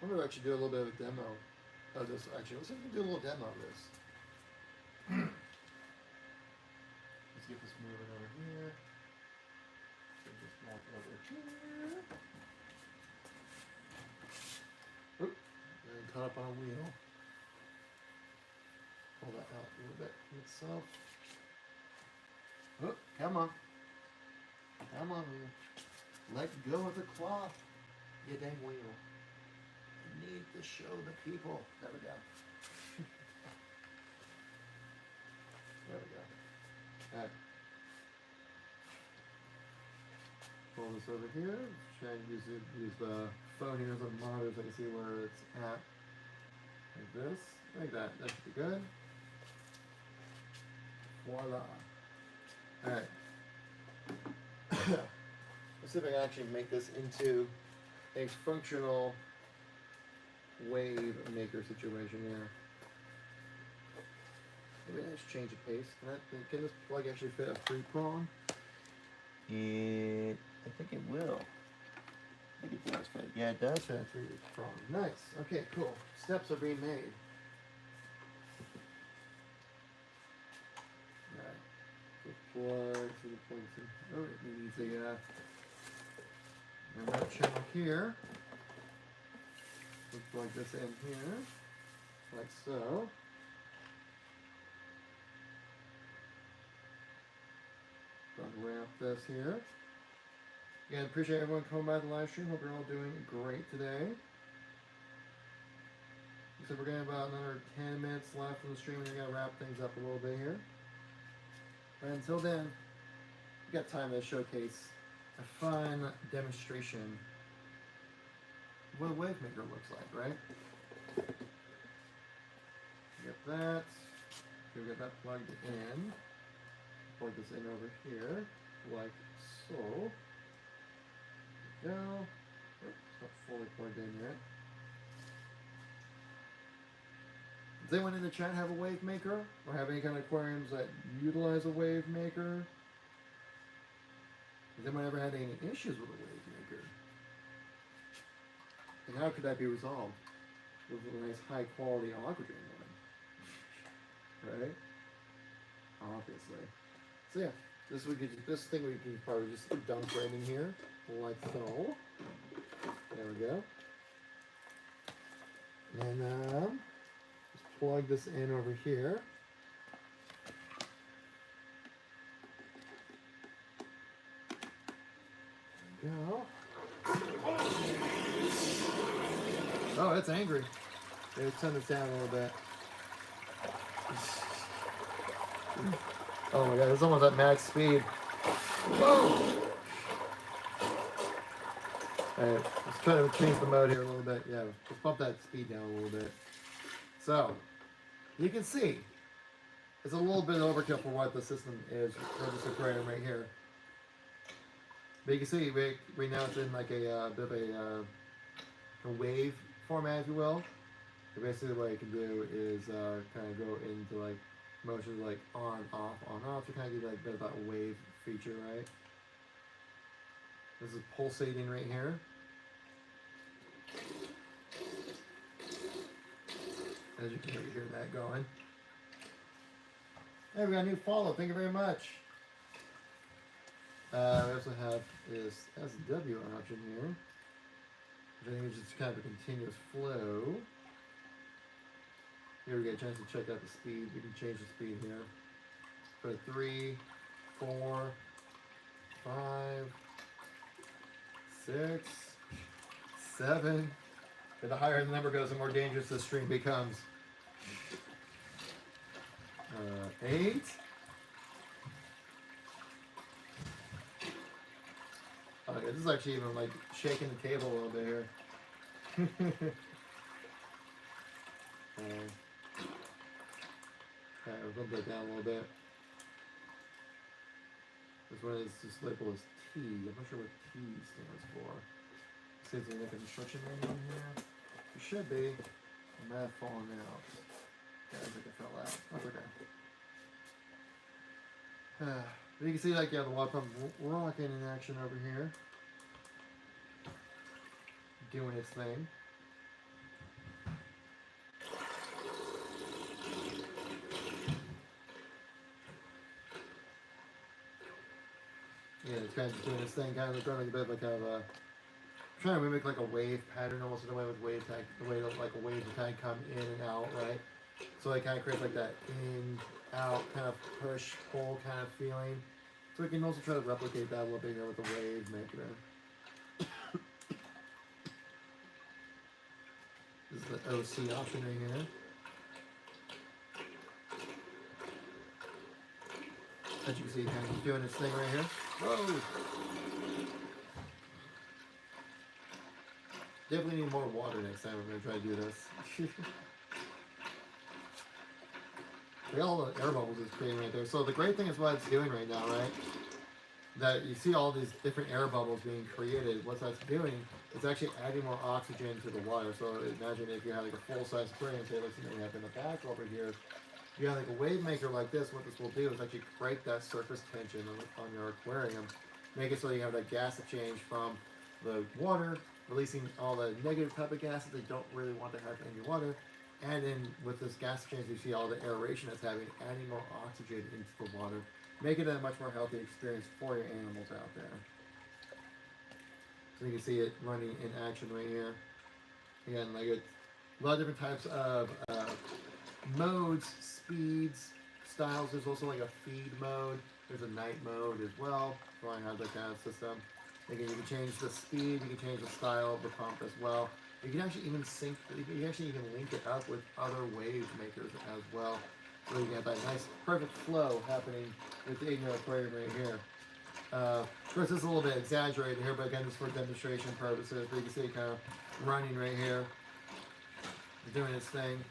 I'm going to actually do a little bit of a demo of this. Actually, let's see if we can do a little demo of this. Let's get this moving over here. Get this back over here. Oop, and caught up on a wheel. Pull that out a little bit itself. Oh, come on. Come on, wheel. Let go of the cloth. You dang wheel. I need to show the people. There we go. There we go. Alright. Pull this over here. Try and use the phone here as a monitor so I can see where it's at. Like this. Like that. That should be good. Voila. Alright. Let's see if I can actually make this into a functional wave maker situation here. Maybe let's change the pace. Can this plug actually fit a 3-prong? I think it will. I think it does fit. Yeah, it does fit a 3-prong. Nice. Okay, cool. Steps are being made. Alright. Plug to the plugs in. Oh, it needs a remote channel here. Let's plug this in here, like so. Ramp this here. Again, appreciate everyone coming by the live stream. Hope you're all doing great today. So we're going to have about another 10 minutes left in the stream, and we're going to wrap things up a little bit here. But until then, we got time to showcase a fun demonstration of what a wave maker looks like, right? Get that. We get that plugged in. Plug this in over here, like so. There we go. Oops, not fully plugged in yet. Does anyone in the chat have a wave maker? Or have any kind of aquariums that utilize a wave maker? Has anyone ever had any issues with a wave maker? And how could that be resolved? With a nice high quality Aquadream one. Right? Obviously. So yeah, this thing we can probably just dump right in here, like so. There we go. And just plug this in over here. There we go. Oh, it's angry. Let's turn this down a little bit. Oh my god, it's almost at max speed. Whoa! Alright, let's try to change the mode here a little bit. Yeah, let's bump that speed down a little bit. So, you can see, it's a little bit overkill for what the system is for this aquarium right here. But you can see, right now it's in like a bit of a wave format, if you will. So basically what you can do is kind of go into like motions like on, off, to kind of do like a bit of that wave feature, right? This is pulsating right here. As you can hear that going. Hey, we got a new follow. Thank you very much. We also have this SW option here, which I think is just kind of a continuous flow. Here we get a chance to check out the speed. We can change the speed here. Put 3, 4, 5, 6, 7. And the higher the number goes, the more dangerous the stream becomes. 8. Oh, yeah, this is actually even like shaking the table a little bit here. We'll bump that down a little bit. This one is just labeled as T. I'm not sure what T stands for. It says there's like an instruction manual in here. It should be. I might have fallen out. Yeah, I think it fell out. That's okay. But you can see like you have the water pump rocking in action over here. Doing its thing. Yeah, it's kind of doing its thing, kind of like a bit of like a trying to mimic like a wave pattern, almost in a way with wave tag, the way that like a wave will kind of come in and out, right? So it kind of creates like that in, out, kind of push, pull kind of feeling. So we can also try to replicate that a little bit here with the wave maker. This is the OC option right here. As you can see, kind of doing its thing right here. Whoa! Definitely need more water next time we're going to try to do this. Look at all the air bubbles it's creating right there. So the great thing is what it's doing right now, right? That you see all these different air bubbles being created. What that's doing is actually adding more oxygen to the water. So imagine if you had like a full-size aquarium, say like something we have in the back over here. If you have like a wave maker like this, what this will do is actually break that surface tension on your aquarium. Make it so you have that gas exchange from the water, releasing all the negative type of gases that you don't really want to have in your water. And then with this gas exchange, you see all the aeration that's having, adding more oxygen into the water. Make it a much more healthy experience for your animals out there. So you can see it running in action right here. Again, like a lot of different types of modes, speeds, styles. There's also like a feed mode. There's a night mode as well. So I have that kind of system. Again, you can change the speed. You can change the style of the pump as well. You can actually even sync. You can actually even link it up with other wave makers as well. So you get that nice, perfect flow happening within your aquarium right here. Of course, this is a little bit exaggerated here, but again, just for demonstration purposes. But you can see it kind of running right here, doing its thing.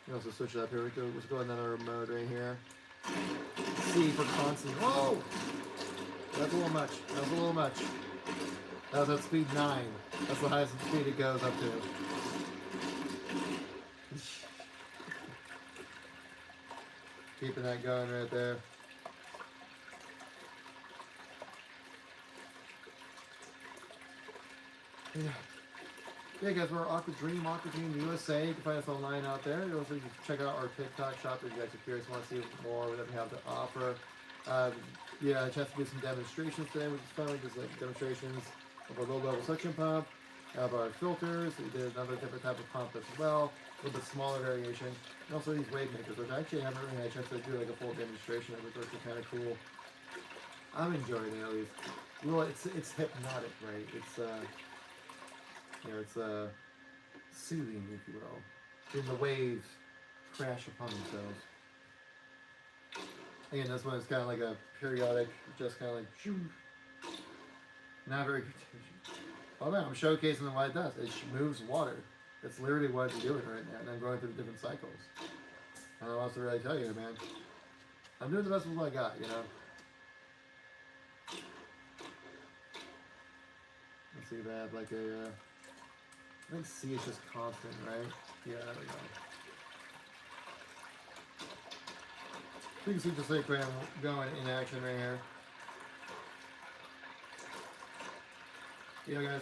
You can also switch it up here. Let's go another mode right here. C for constant. Whoa! That's a little much. That was a little much. That was at speed 9. That's the highest speed it goes up to. Keeping that going right there. Yeah, guys, we're Aquadream, USA. You can find us online out there. You also check out our TikTok shop if you guys are curious, want to see more that we have to offer. Yeah, a chance to do some demonstrations today, which is fun. Just like demonstrations of our low-level suction pump, of our filters. We did another different type of pump as well, a little bit smaller variation, and also these wave makers, which I actually haven't really had a chance to do like a full demonstration of, which are kind of cool. I'm enjoying it at least. Well, it's hypnotic, right? It's you know, it's soothing, if you will. Seeing the waves crash upon themselves. Again, this one is kind of like a periodic, just kind of like shoo. Not very good. Oh man, I'm showcasing what it does. It moves water. That's literally what it's doing right now, and I'm going through the different cycles. I don't know what else to really tell you, man. I'm doing the best with what I got, you know. Let's see if I have like a. I think C is just constant, right? Yeah, there we go. You can see just like going in action right here. Yeah, guys.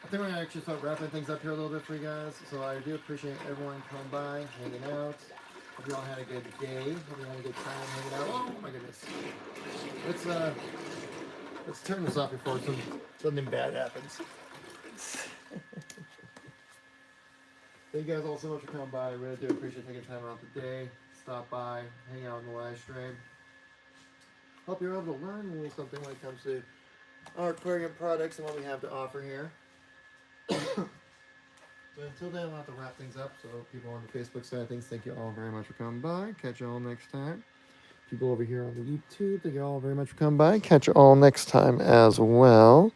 I think we're gonna actually start wrapping things up here a little bit for you guys. So I do appreciate everyone coming by, hanging out. Hope you all had a good day. Hope you had a good time hanging out. Oh my goodness. Let's turn this off before something bad happens. Thank you guys all so much for coming by. I really do appreciate taking time out today. Stop by, hang out on the live stream. Hope you're able to learn a little something when it comes to our aquarium products and what we have to offer here. But until then, I'll have to wrap things up. So people on the Facebook side of things, thank you all very much for coming by. Catch you all next time. People over here on the YouTube, thank you all very much for coming by. Catch you all next time as well.